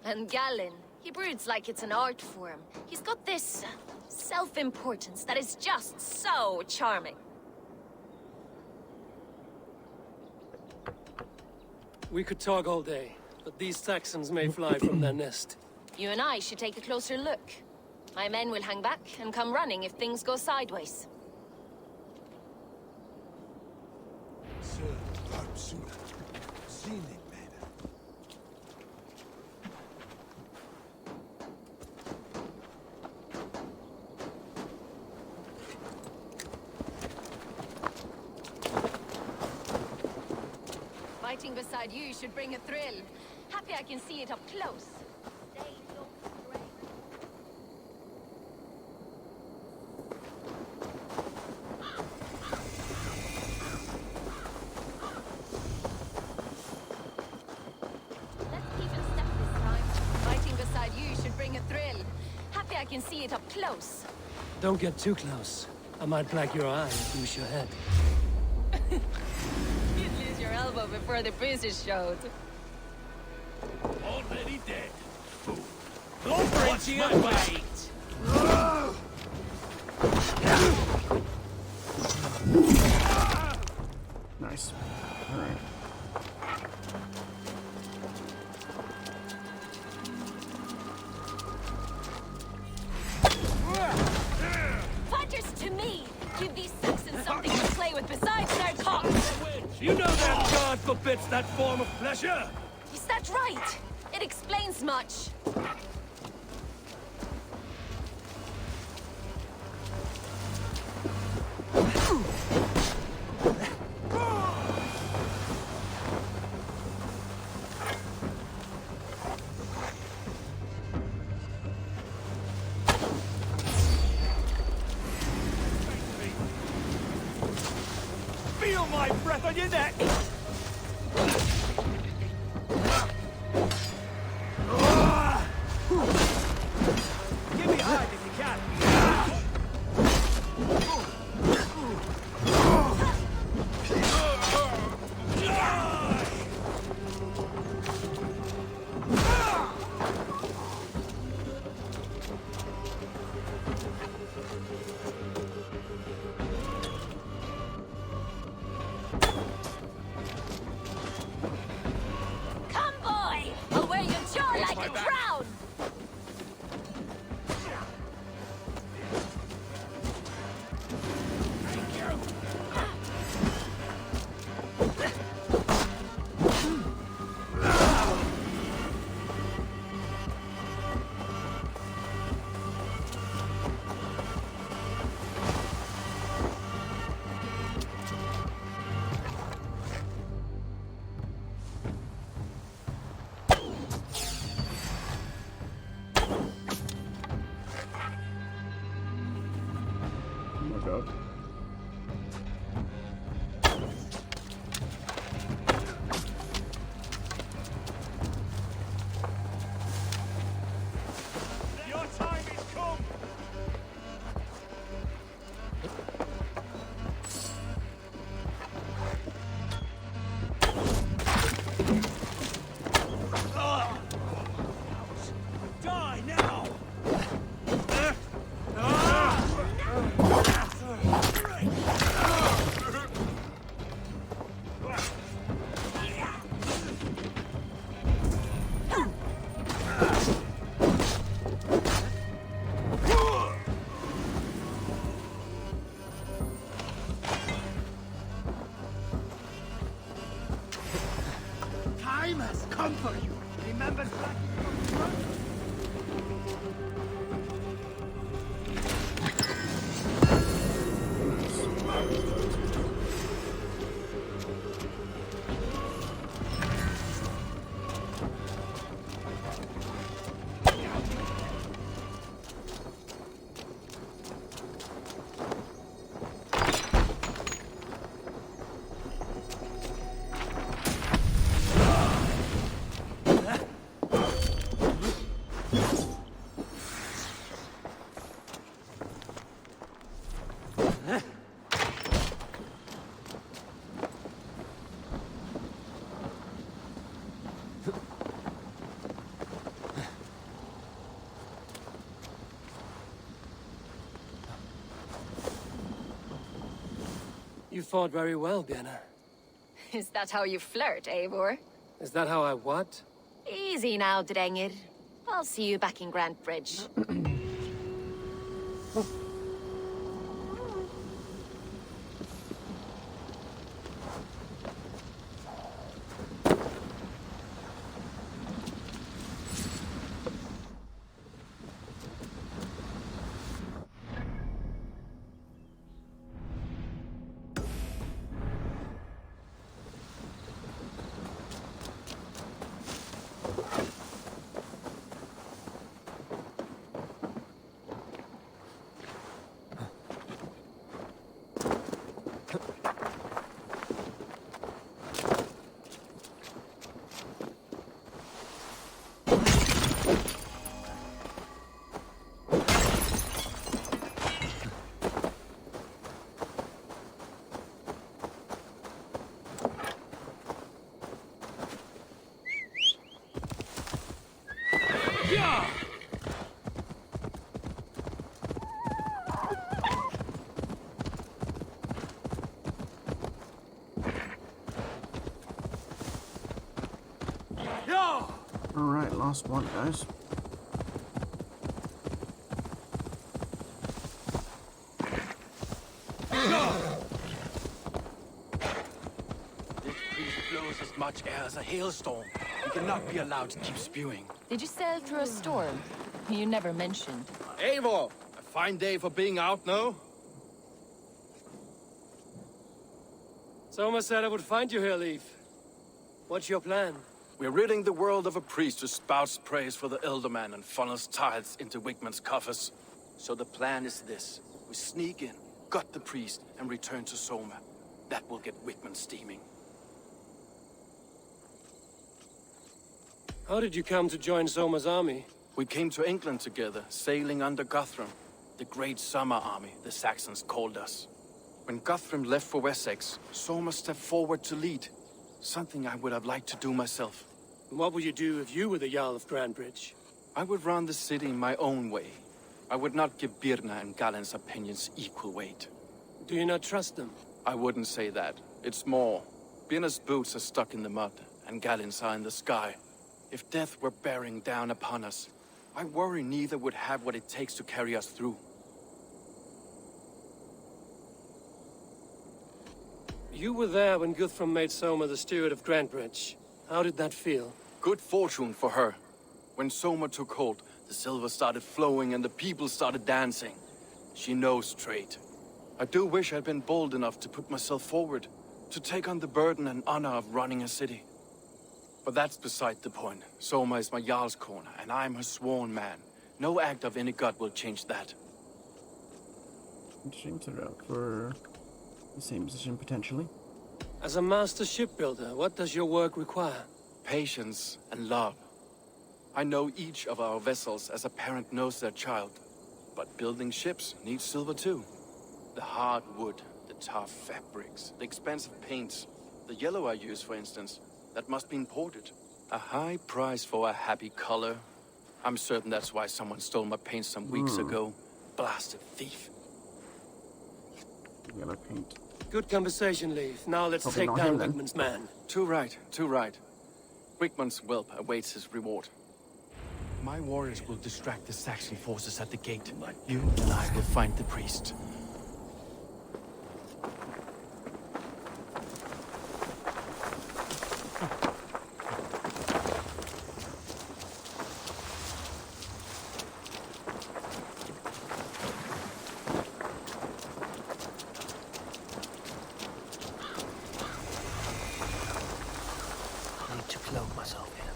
And Galen, he broods like it's an art form. He's got this self-importance that is just so charming. We could talk all day. but these Saxons may fly from their nest. You and I should take a closer look. My men will hang back and come running if things go sideways. Fighting beside you should bring a thrill. Happy I can see it up close. I can see it up close. Don't get too close. I might black your eye and lose your head. You'd lose your elbow before the bruises showed. Already dead. Go for it, my weight. Nice. All right. Fighters to me! Give these Saxons something to play with besides their cocks! You know that God forbids that form of pleasure! Is that right? It explains much. Feel my breath on your neck! Give me a hug if you can. Come, boy! I'll wear your jaw like a crown! Oh my god. Your time is come! Die now! Time has come for you. Remember You fought very well, Vienna. Is that how you flirt, Eivor? Is that how I what? Easy now, Drenger. I'll see you back in Grand Bridge. Alright, last one, guys. This priest blows as much air as a hailstorm. He cannot be allowed to keep spewing. Did you sail through a storm? You never mentioned. Eivor! A fine day for being out, no? Soma said I would find you here, Leif. What's your plan? We're ridding the world of a priest who spouts praise for the Elderman and funnels tithes into Wigman's coffers. So the plan is this. We sneak in, gut the priest, and return to Soma. That will get Wigman steaming. How did you come to join Soma's army? We came to England together, sailing under Guthrum. The Great Summer Army, the Saxons called us. When Guthrum left for Wessex, Soma stepped forward to lead. Something I would have liked to do myself. What would you do if you were the Jarl of Grandbridge? I would run the city my own way. I would not give Birna and Galen's opinions equal weight. Do you not trust them? I wouldn't say that. It's more. Birna's boots are stuck in the mud, and Galen's are in the sky. If death were bearing down upon us, I worry neither would have what it takes to carry us through. You were there when Guthrum made Soma the steward of Grandbridge. How did that feel? Good fortune for her. When Soma took hold, the silver started flowing and the people started dancing. She knows trade. I do wish I'd been bold enough to put myself forward, to take on the burden and honor of running a city. But that's beside the point. Soma is my Jarl's corner, and I'm her sworn man. No act of any god will change that. Interesting to look for the same position, potentially. As a master shipbuilder, what does your work require? Patience and love. I know each of our vessels as a parent knows their child. But building ships needs silver too. The hard wood, the tough fabrics, the expensive paints. The yellow I use, for instance, that must be imported. A high price for a happy color. I'm certain that's why someone stole my paint some weeks ago. Blasted thief. Yellow paint. Good conversation, Leif. Now let's Probably take not him, down then. Wigman's man. Too right, too right. Wigman's whelp awaits his reward. My warriors will distract the Saxon forces at the gate. You and I will find the priest. I need to clothe myself here.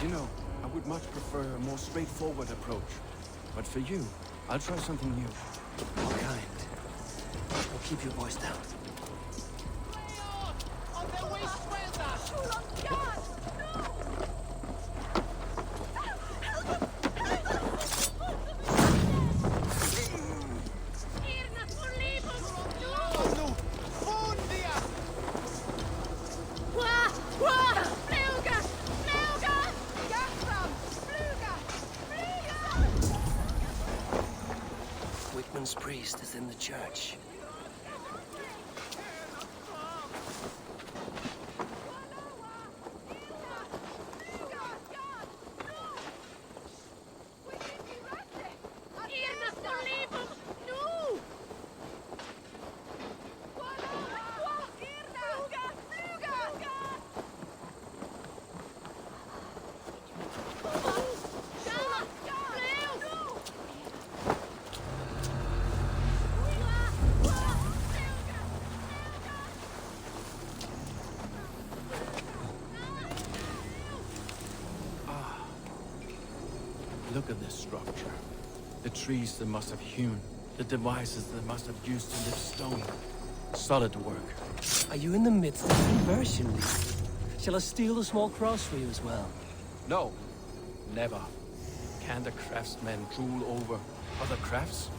You know, I would much prefer a more straightforward approach. But for you, I'll try something new. What kind? I'll keep your voice down. Wickman's priest is in the church. Look at this structure. The trees they must have hewn. The devices they must have used to lift stone. Solid work. Are you in the midst of conversion, Lee? Shall I steal the small cross for you as well? No. Never. Can the craftsmen drool over other crafts?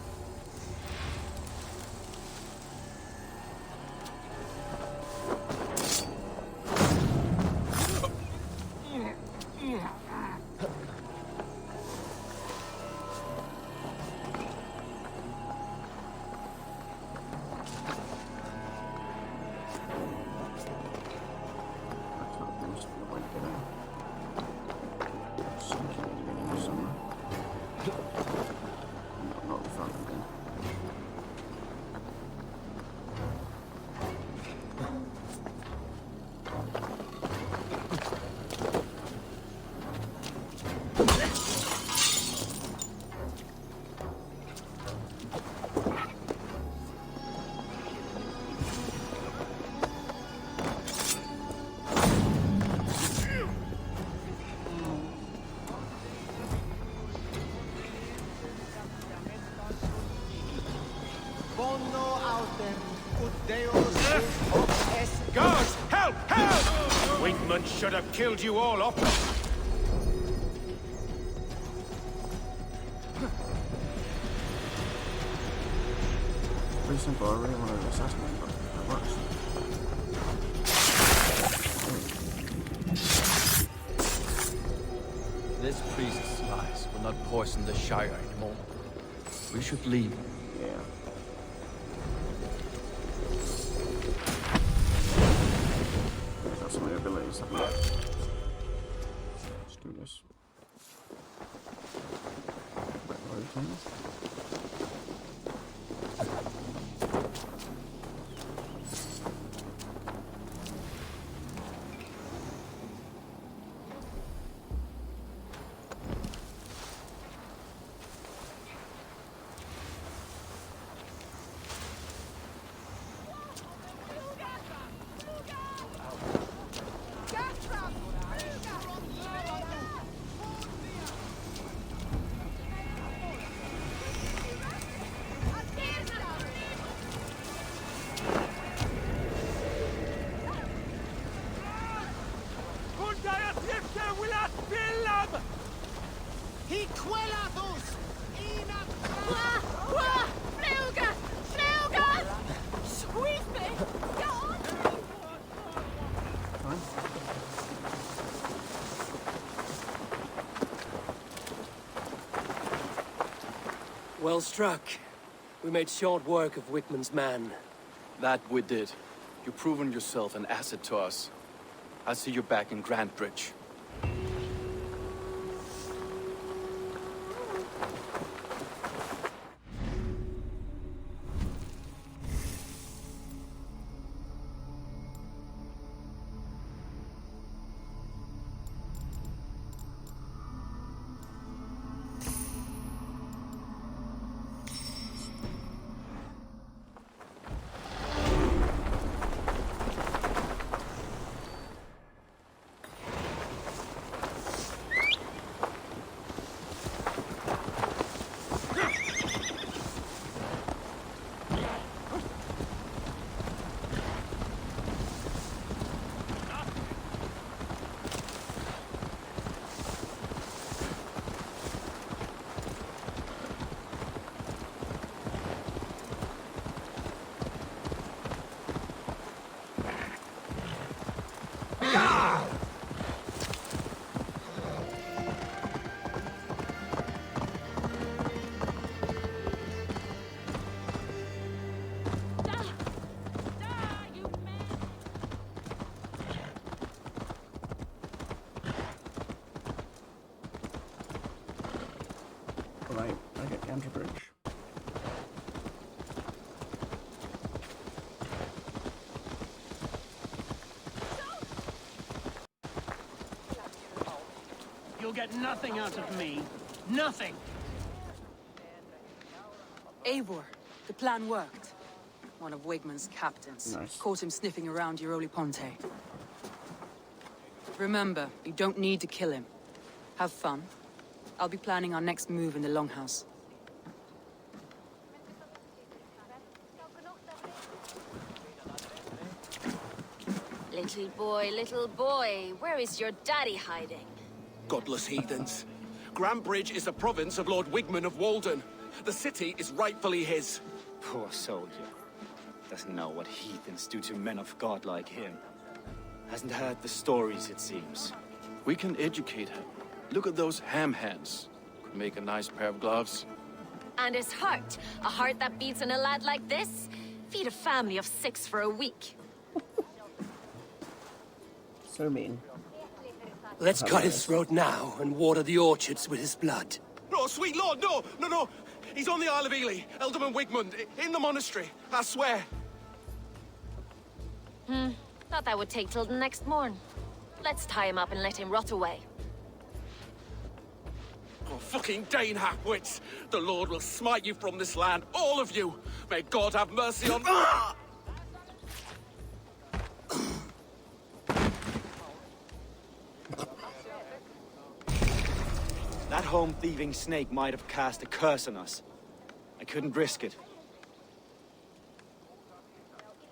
Guards, help! Help! Winkman should have killed you all up. Pretty simple. I really want to assassinate, but that works. This priest's lies will not poison the Shire anymore. We should leave. Yeah. Got some abilities, haven't I? Let's do this. Reload things. Well struck. We made short work of Wickman's man. That we did. You've proven yourself an asset to us. I'll see you back in Grantbridge. Right, I get the bridge. You'll get nothing out of me. Nothing! Eivor, the plan worked. One of Wigman's captains. Nice. Caught him sniffing around Euroli Ponte. Remember, you don't need to kill him. Have fun. I'll be planning our next move in the Longhouse. Little boy, where is your daddy hiding? Godless heathens. Grantbridge is a province of Lord Wigman of Walden. The city is rightfully his. Poor soldier. Doesn't know what heathens do to men of God like him. Hasn't heard the stories, it seems. We can educate him. Look at those ham hands. Could make a nice pair of gloves. And his heart, a heart that beats in a lad like this? Feed a family of 6 for a week. So mean. Let's cut his throat now and water the orchards with his blood. No, sweet lord, no! No, no! He's on the Isle of Ely, Elderman Wigmund, in the monastery, I swear. Thought that would take till the next morn. Let's tie him up and let him rot away. Oh, fucking Dane half-wits! The Lord will smite you from this land, all of you! May God have mercy on... That home-thieving snake might have cast a curse on us. I couldn't risk it.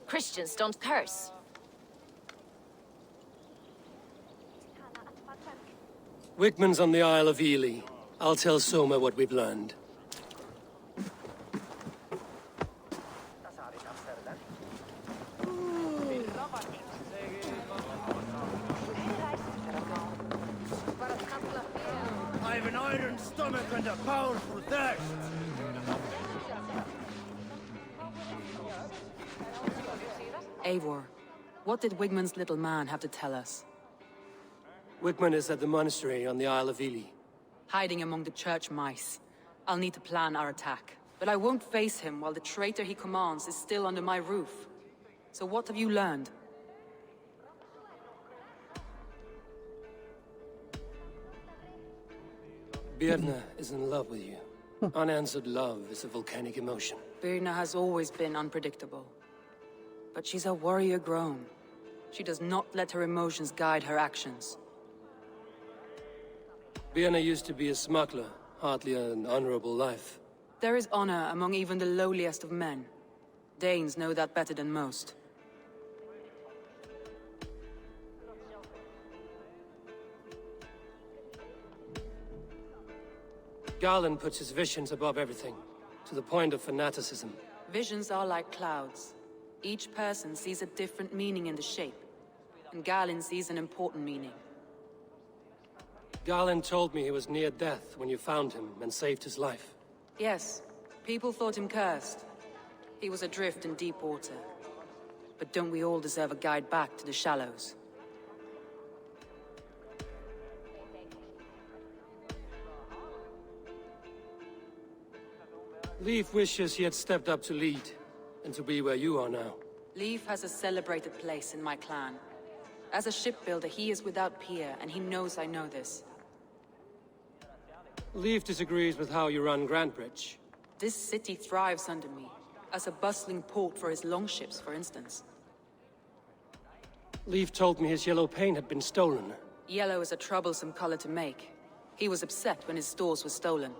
Christians don't curse. Wigman's on the Isle of Ely. I'll tell Soma what we've learned. I have an iron stomach and a powerful thirst. Eivor, what did Wigman's little man have to tell us? Wigman is at the monastery on the Isle of Ely. Hiding among the church mice. I'll need to plan our attack. But I won't face him while the traitor he commands is still under my roof. So what have you learned? Birna is in love with you. Unanswered love is a volcanic emotion. Birna has always been unpredictable. But she's a warrior grown. She does not let her emotions guide her actions. Birna used to be a smuggler, hardly an honorable life. There is honor among even the lowliest of men. Danes know that better than most. Garland puts his visions above everything, to the point of fanaticism. Visions are like clouds. Each person sees a different meaning in the shape, and Garland sees an important meaning. Garland told me he was near death when you found him and saved his life. Yes, people thought him cursed. He was adrift in deep water. But don't we all deserve a guide back to the shallows? Leif wishes he had stepped up to lead, and to be where you are now. Leif has a celebrated place in my clan. As a shipbuilder, he is without peer, and he knows I know this. Leif disagrees with how you run Grantbridge. This city thrives under me, as a bustling port for his longships, for instance. Leif told me his yellow paint had been stolen. Yellow is a troublesome color to make. He was upset when his stores were stolen.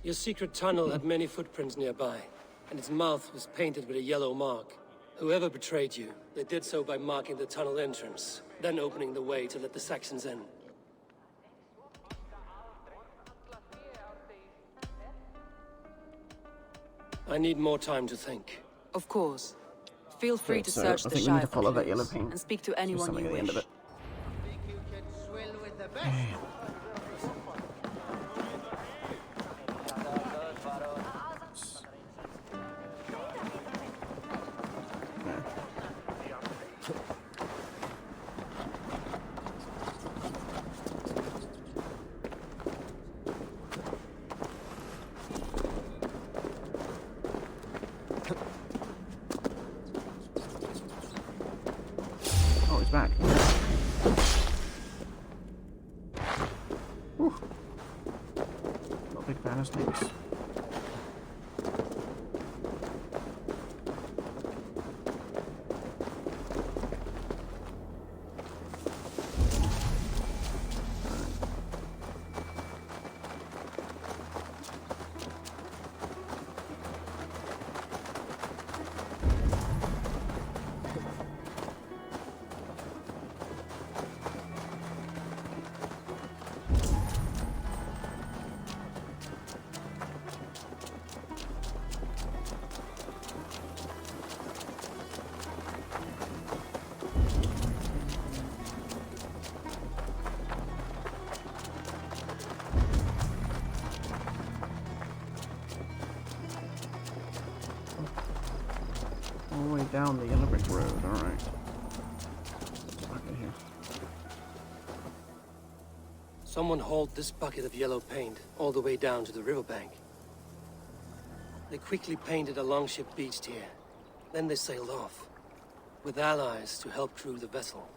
Your secret tunnel had many footprints nearby, and its mouth was painted with a yellow mark. Whoever betrayed you, they did so by marking the tunnel entrance, then opening the way to let the Saxons in. I need more time to think. Of course. Feel free to So, search I the think we need Shire to for follow that clues, yellow paint. and speak to There's anyone something you at the end of wish. it. it's back. Whew. Not a big fan of snakes. All the way down the yellow brick road, alright. Okay, here. Someone hauled this bucket of yellow paint all the way down to the riverbank. They quickly painted a longship beached here. Then they sailed off, with allies to help crew the vessel.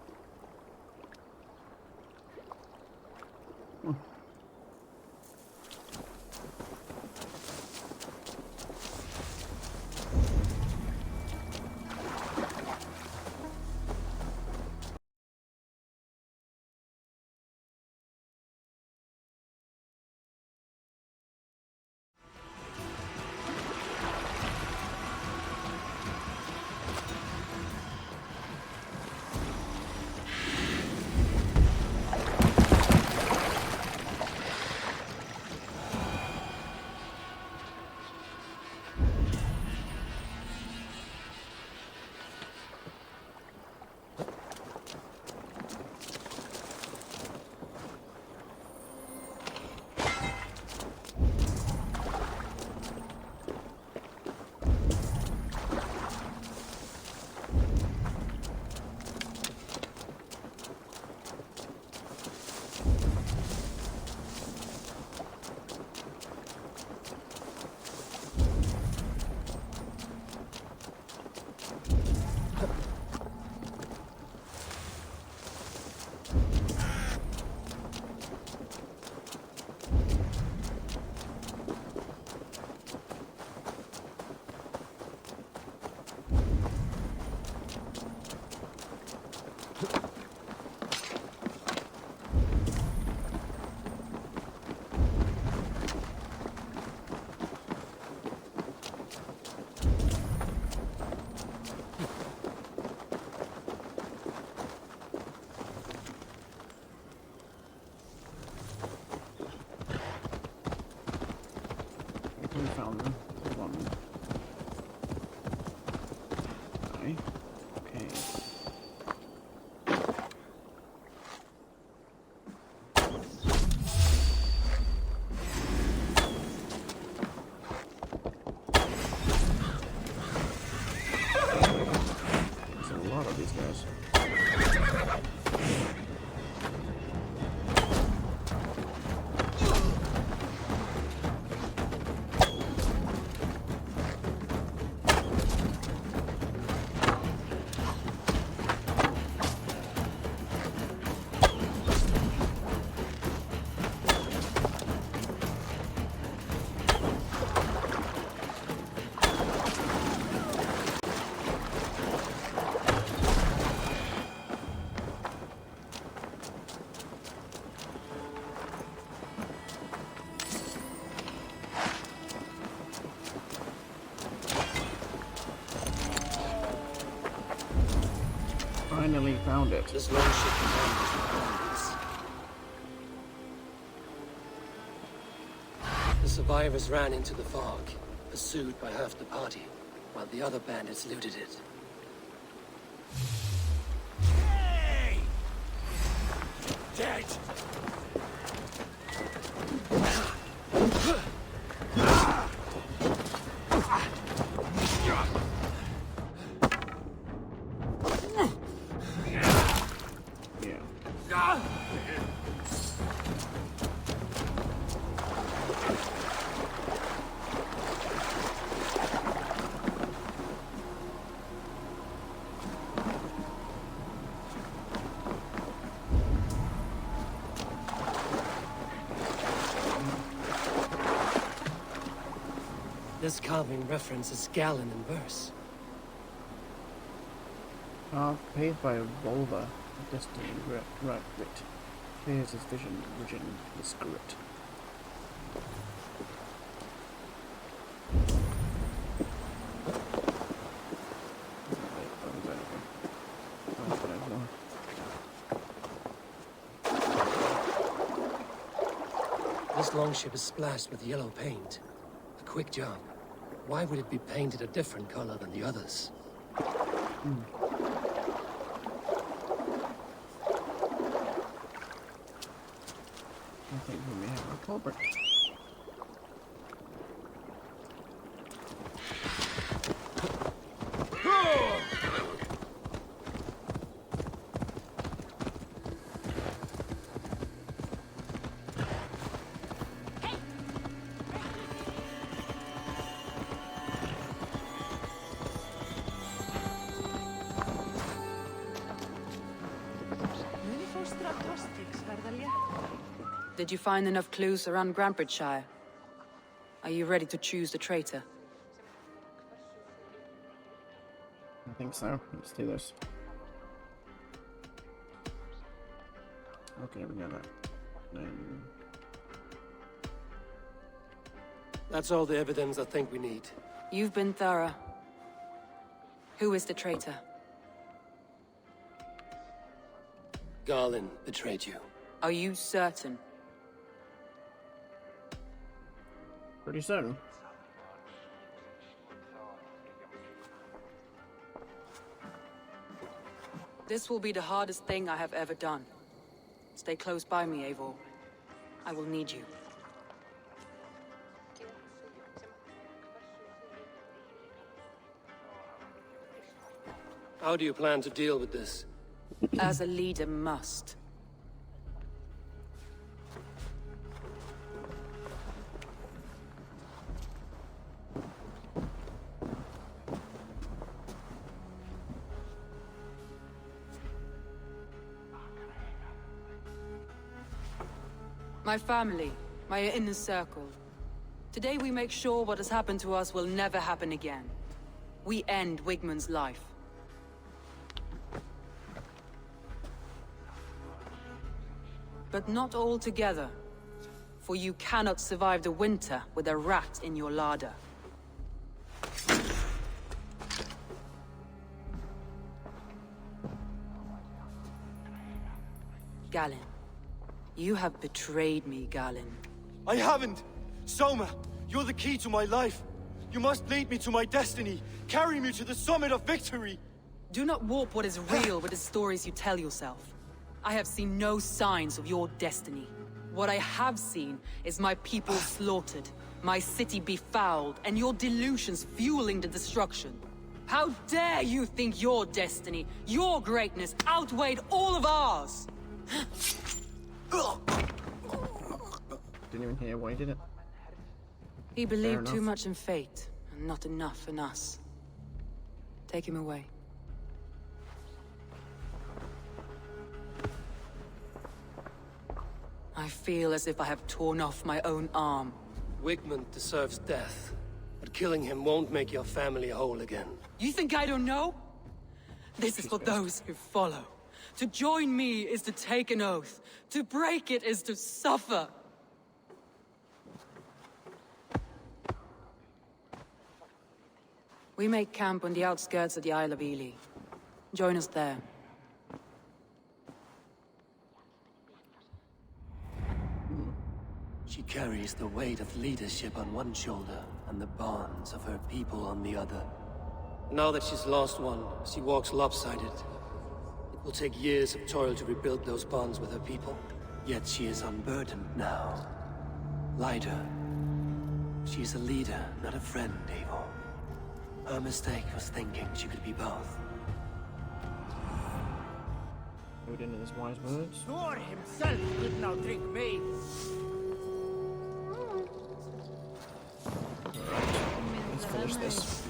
We found them. One. Okay. Okay. There's a lot of these guys. Finally found it. This longship is. The survivors ran into the fog, pursued by half the party, while the other bandits looted it. Hey! Dead! This carving references Galen in verse. Paved by a Volva, destiny, grit. Clears his vision, his grit. This longship is splashed with yellow paint. A quick job. Why would it be painted a different color than the others? I think we may have a culprit. Did you find enough clues around Grantbridgeshire? Are you ready to choose the traitor? I think so. Let's do this. Okay, we got that. That's all the evidence I think we need. You've been thorough. Who is the traitor? Galen betrayed you. Are you certain? Pretty certain. This will be the hardest thing I have ever done. Stay close by me, Eivor. I will need you. How do you plan to deal with this? As a leader must. My family, my inner circle. Today we make sure what has happened to us will never happen again. We end Wigmund's life. But not all together. For you cannot survive the winter with a rat in your larder. Galen. You have betrayed me, Galen. I haven't! Soma, you're the key to my life. You must lead me to my destiny. Carry me to the summit of victory. Do not warp what is real with the stories you tell yourself. I have seen no signs of your destiny. What I have seen is my people slaughtered, my city befouled, and your delusions fueling the destruction. How dare you think your destiny, your greatness, outweighed all of ours? Didn't even hear why he did it. He believed too much in fate, and not enough in us. Take him away. I feel as if I have torn off my own arm. Wigmund deserves death, but killing him won't make your family whole again. You think I don't know? This is for those who follow. To join me is to take an oath. To break it is to suffer. We make camp on the outskirts of the Isle of Ely. Join us there. She carries the weight of leadership on one shoulder, and the bonds of her people on the other. Now that she's lost one, she walks lopsided. It will take years of toil to rebuild those bonds with her people. Yet she is unburdened now. Lighter. She's a leader, not a friend, Eivor. Her mistake was thinking she could be both. Odin and his wise words. Thor himself could now drink me. Let's finish this.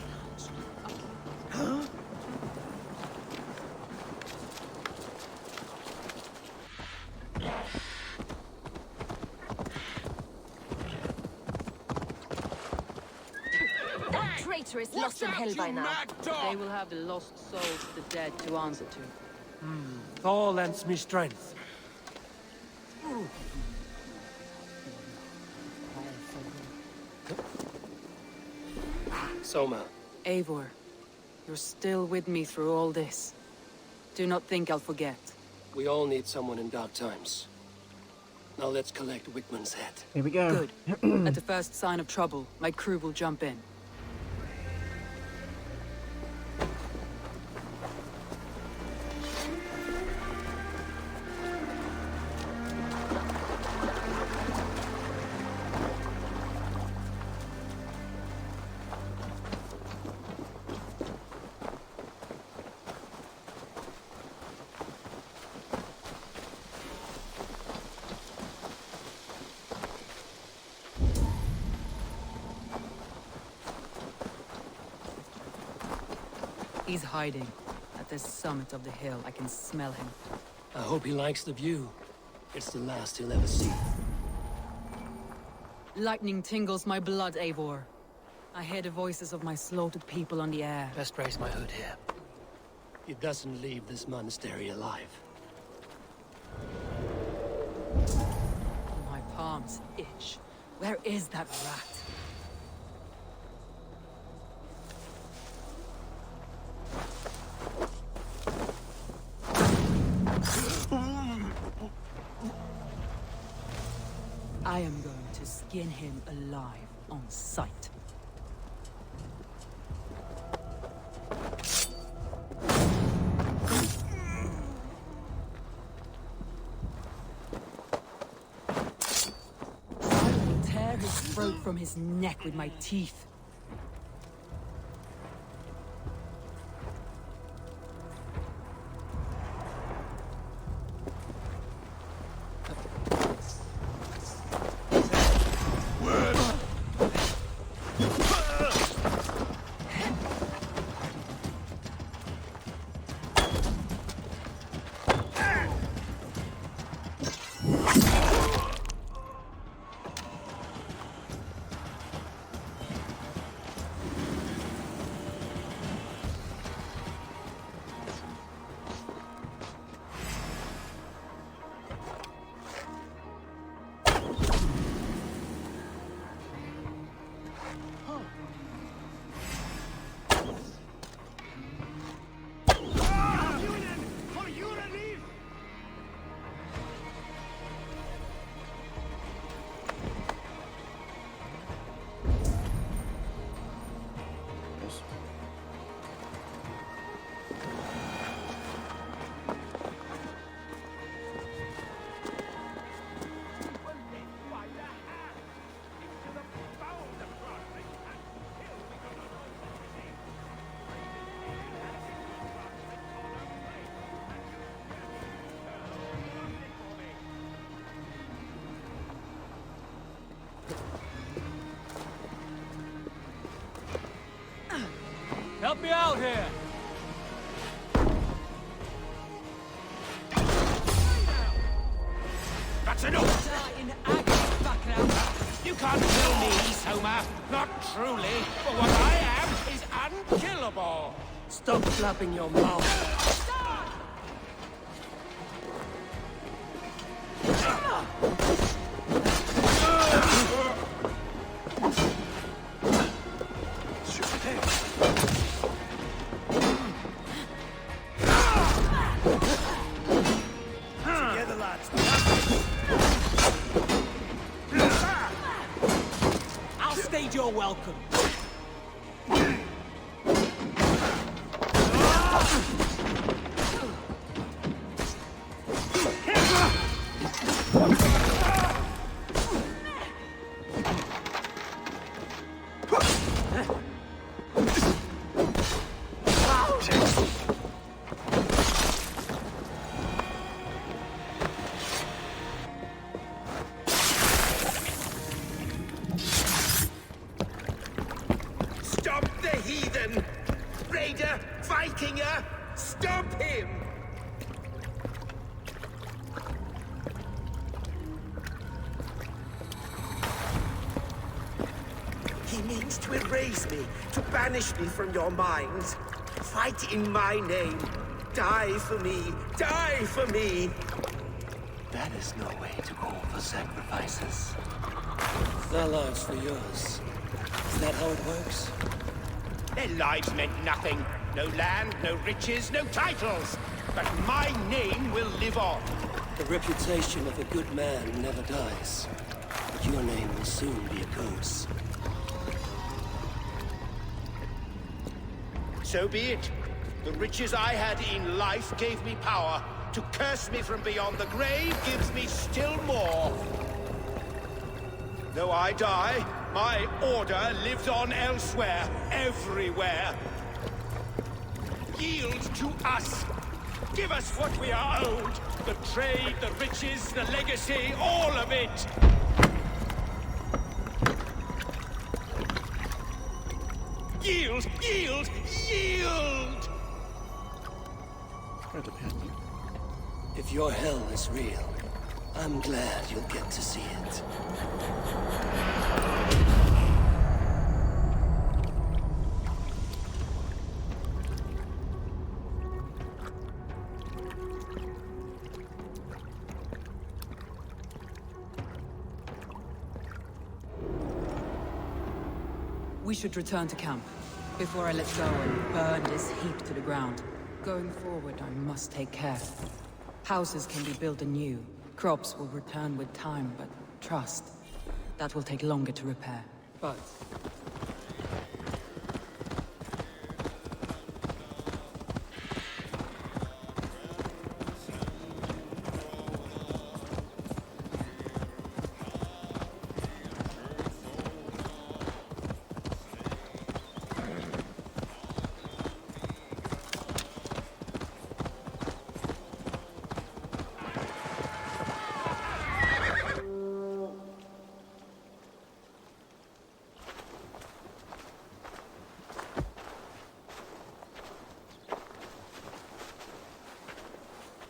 traitor is lost in hell by now. They will have the lost souls of the dead to answer to. Thor lends me strength. Soma. Eivor, you're still with me through all this. Do not think I'll forget. We all need someone in dark times. Now let's collect Wickman's head. Here we go. Good. At the first sign of trouble, my crew will jump in. He's hiding. At the summit of the hill, I can smell him. I hope he likes the view. It's the last he'll ever see. Lightning tingles my blood, Eivor. I hear the voices of my slaughtered people on the air. Best raise my hood here. He doesn't leave this monastery alive. My palms itch. Where is that rat? I am going to skin him alive on sight. I will tear his throat from his neck with my teeth. Help me out here! That's enough! You can't kill me, Soma. Not truly. But what I am is unkillable. Stop flapping your mouth. You're welcome. Vikinger! Stop him! He means intends to erase me, to banish me from your minds. Fight in my name. Die for me. Die for me. That is no way to call for sacrifices. Their lives for yours. Is that how it works? Their lives meant nothing. No land, no riches, no titles. But my name will live on. The reputation of a good man never dies. But your name will soon be a curse. So be it. The riches I had in life gave me power. To curse me from beyond the grave gives me still more. Though I die, my order lives on elsewhere, everywhere. Yield to us. Give us what we are owed. The trade, the riches, the legacy, all of it. Yield, yield, yield! If your hell is real, I'm glad you'll get to see it. We should return to camp, before I let go and burn this heap to the ground. Going forward, I must take care. Houses can be built anew. Crops will return with time, but trust, that will take longer to repair. But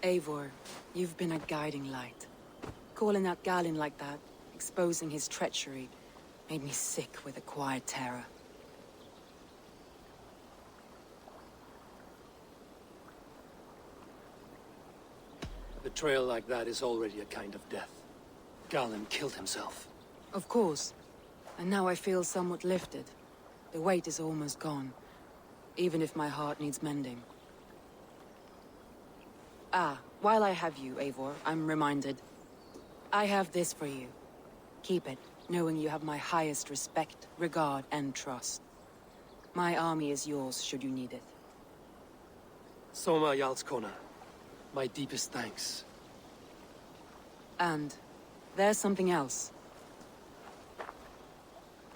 Eivor, you've been a guiding light. Calling out Galin like that, exposing his treachery, made me sick with a quiet terror. Betrayal like that is already a kind of death. Galin killed himself. Of course. And now I feel somewhat lifted. The weight is almost gone, even if my heart needs mending. Ah, while I have you, Eivor, I'm reminded. I have this for you. Keep it, knowing you have my highest respect, regard, and trust. My army is yours, should you need it. Soma Jarlskona, my deepest thanks. And there's something else.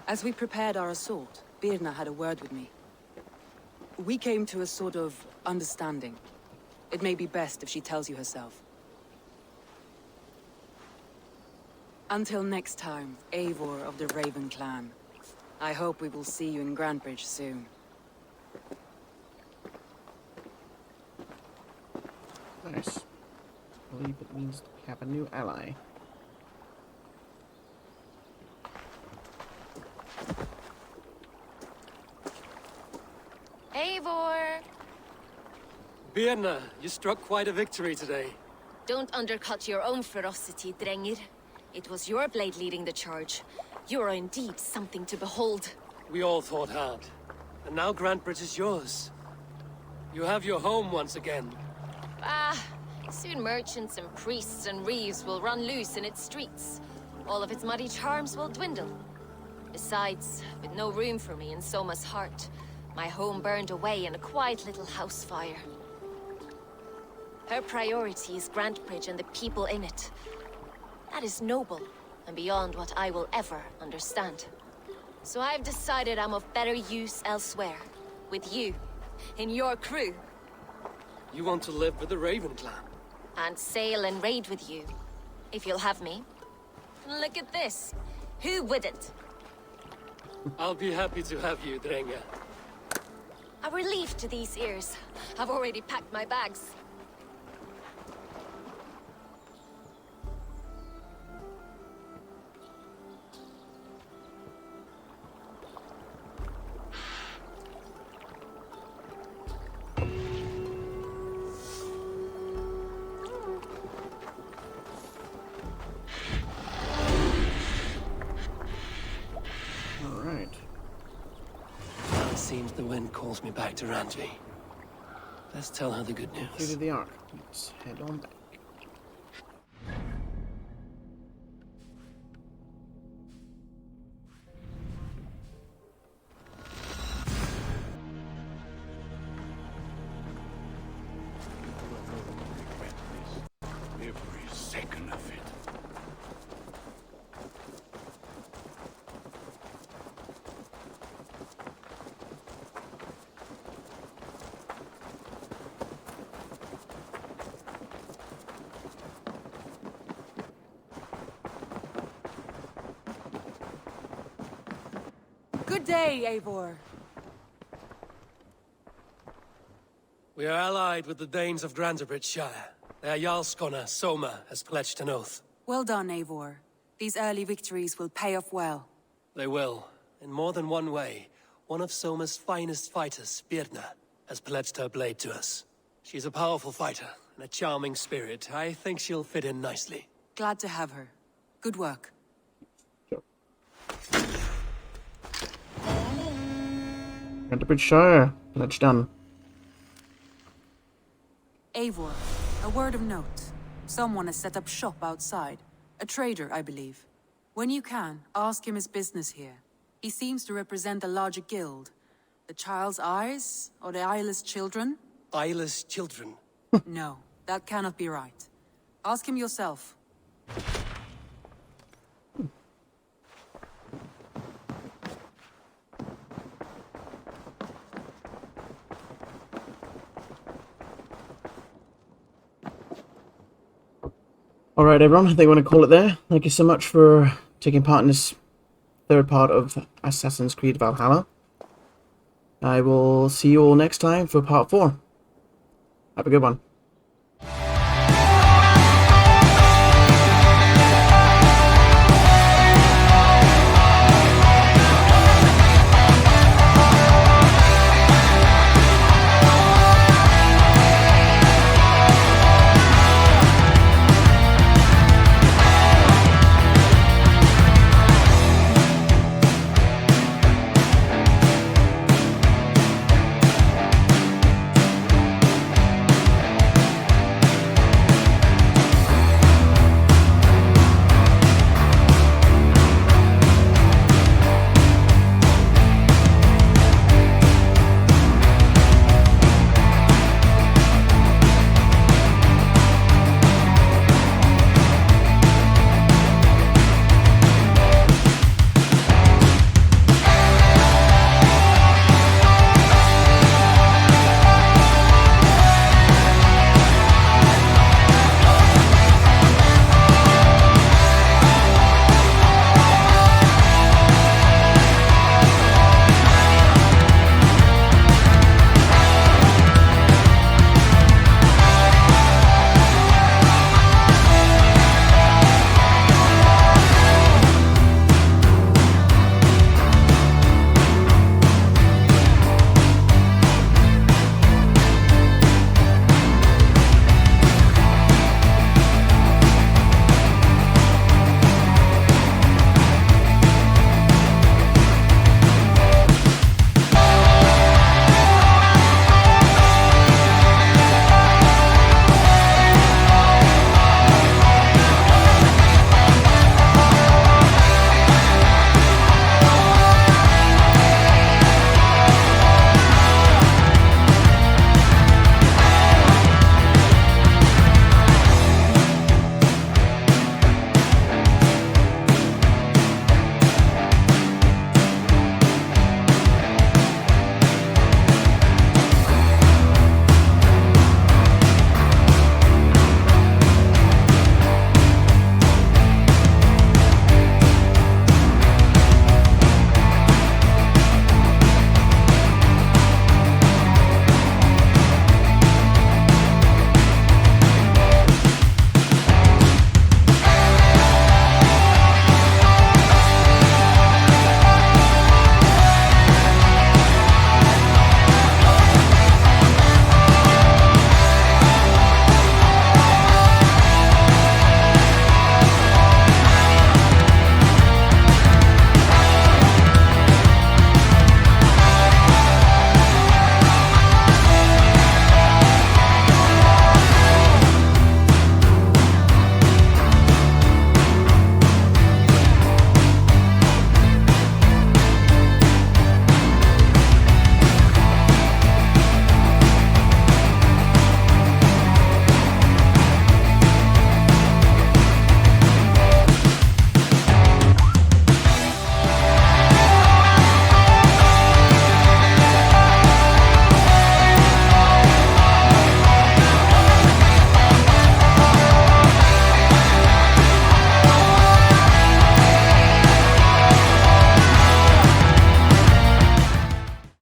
As we prepared our assault, Birna had a word with me. We came to a sort of understanding. It may be best if she tells you herself. Until next time, Eivor of the Raven Clan. I hope we will see you in Grantebridge soon. Nice. I believe it means we have a new ally. Eivor! Birna, you struck quite a victory today. Don't undercut your own ferocity, Drengir. It was your blade leading the charge. You are indeed something to behold. We all thought hard. And now Grantebridge is yours. You have your home once again. Ah, soon merchants and priests and reeves will run loose in its streets. All of its muddy charms will dwindle. Besides, with no room for me in Soma's heart, my home burned away in a quiet little house fire. Her priority is Grantebridge and the people in it. That is noble, and beyond what I will ever understand. So I've decided I'm of better use elsewhere. With you, in your crew. You want to live with the Raven Clan? And sail and raid with you, if you'll have me. Look at this. Who wouldn't? I'll be happy to have you, Drenga. A relief to these ears. I've already packed my bags. wind calls me back to Ranji. Let's tell her the good news. Completed the arc. Let's head on back. Every second of it. Good day, Eivor. We are allied with the Danes of Grantebridge-shire. Their Jarlskona, Soma, has pledged an oath. Well done, Eivor. These early victories will pay off well. They will. In more than one way, one of Soma's finest fighters, Birna, has pledged her blade to us. She's a powerful fighter and a charming spirit. I think she'll fit in nicely. Glad to have her. Good work. Canterburyshire. Pledge done. Eivor, a word of note. Someone has set up shop outside. A trader, I believe. When you can, ask him his business here. He seems to represent a larger guild. The Child's Eyes? Or the Eyeless Children? Eyeless children? No, that cannot be right. Ask him yourself. Alright everyone, I think we're going to call it there. Thank you so much for taking part in this third part of Assassin's Creed Valhalla. I will see you all next time for part 4. Have a good one.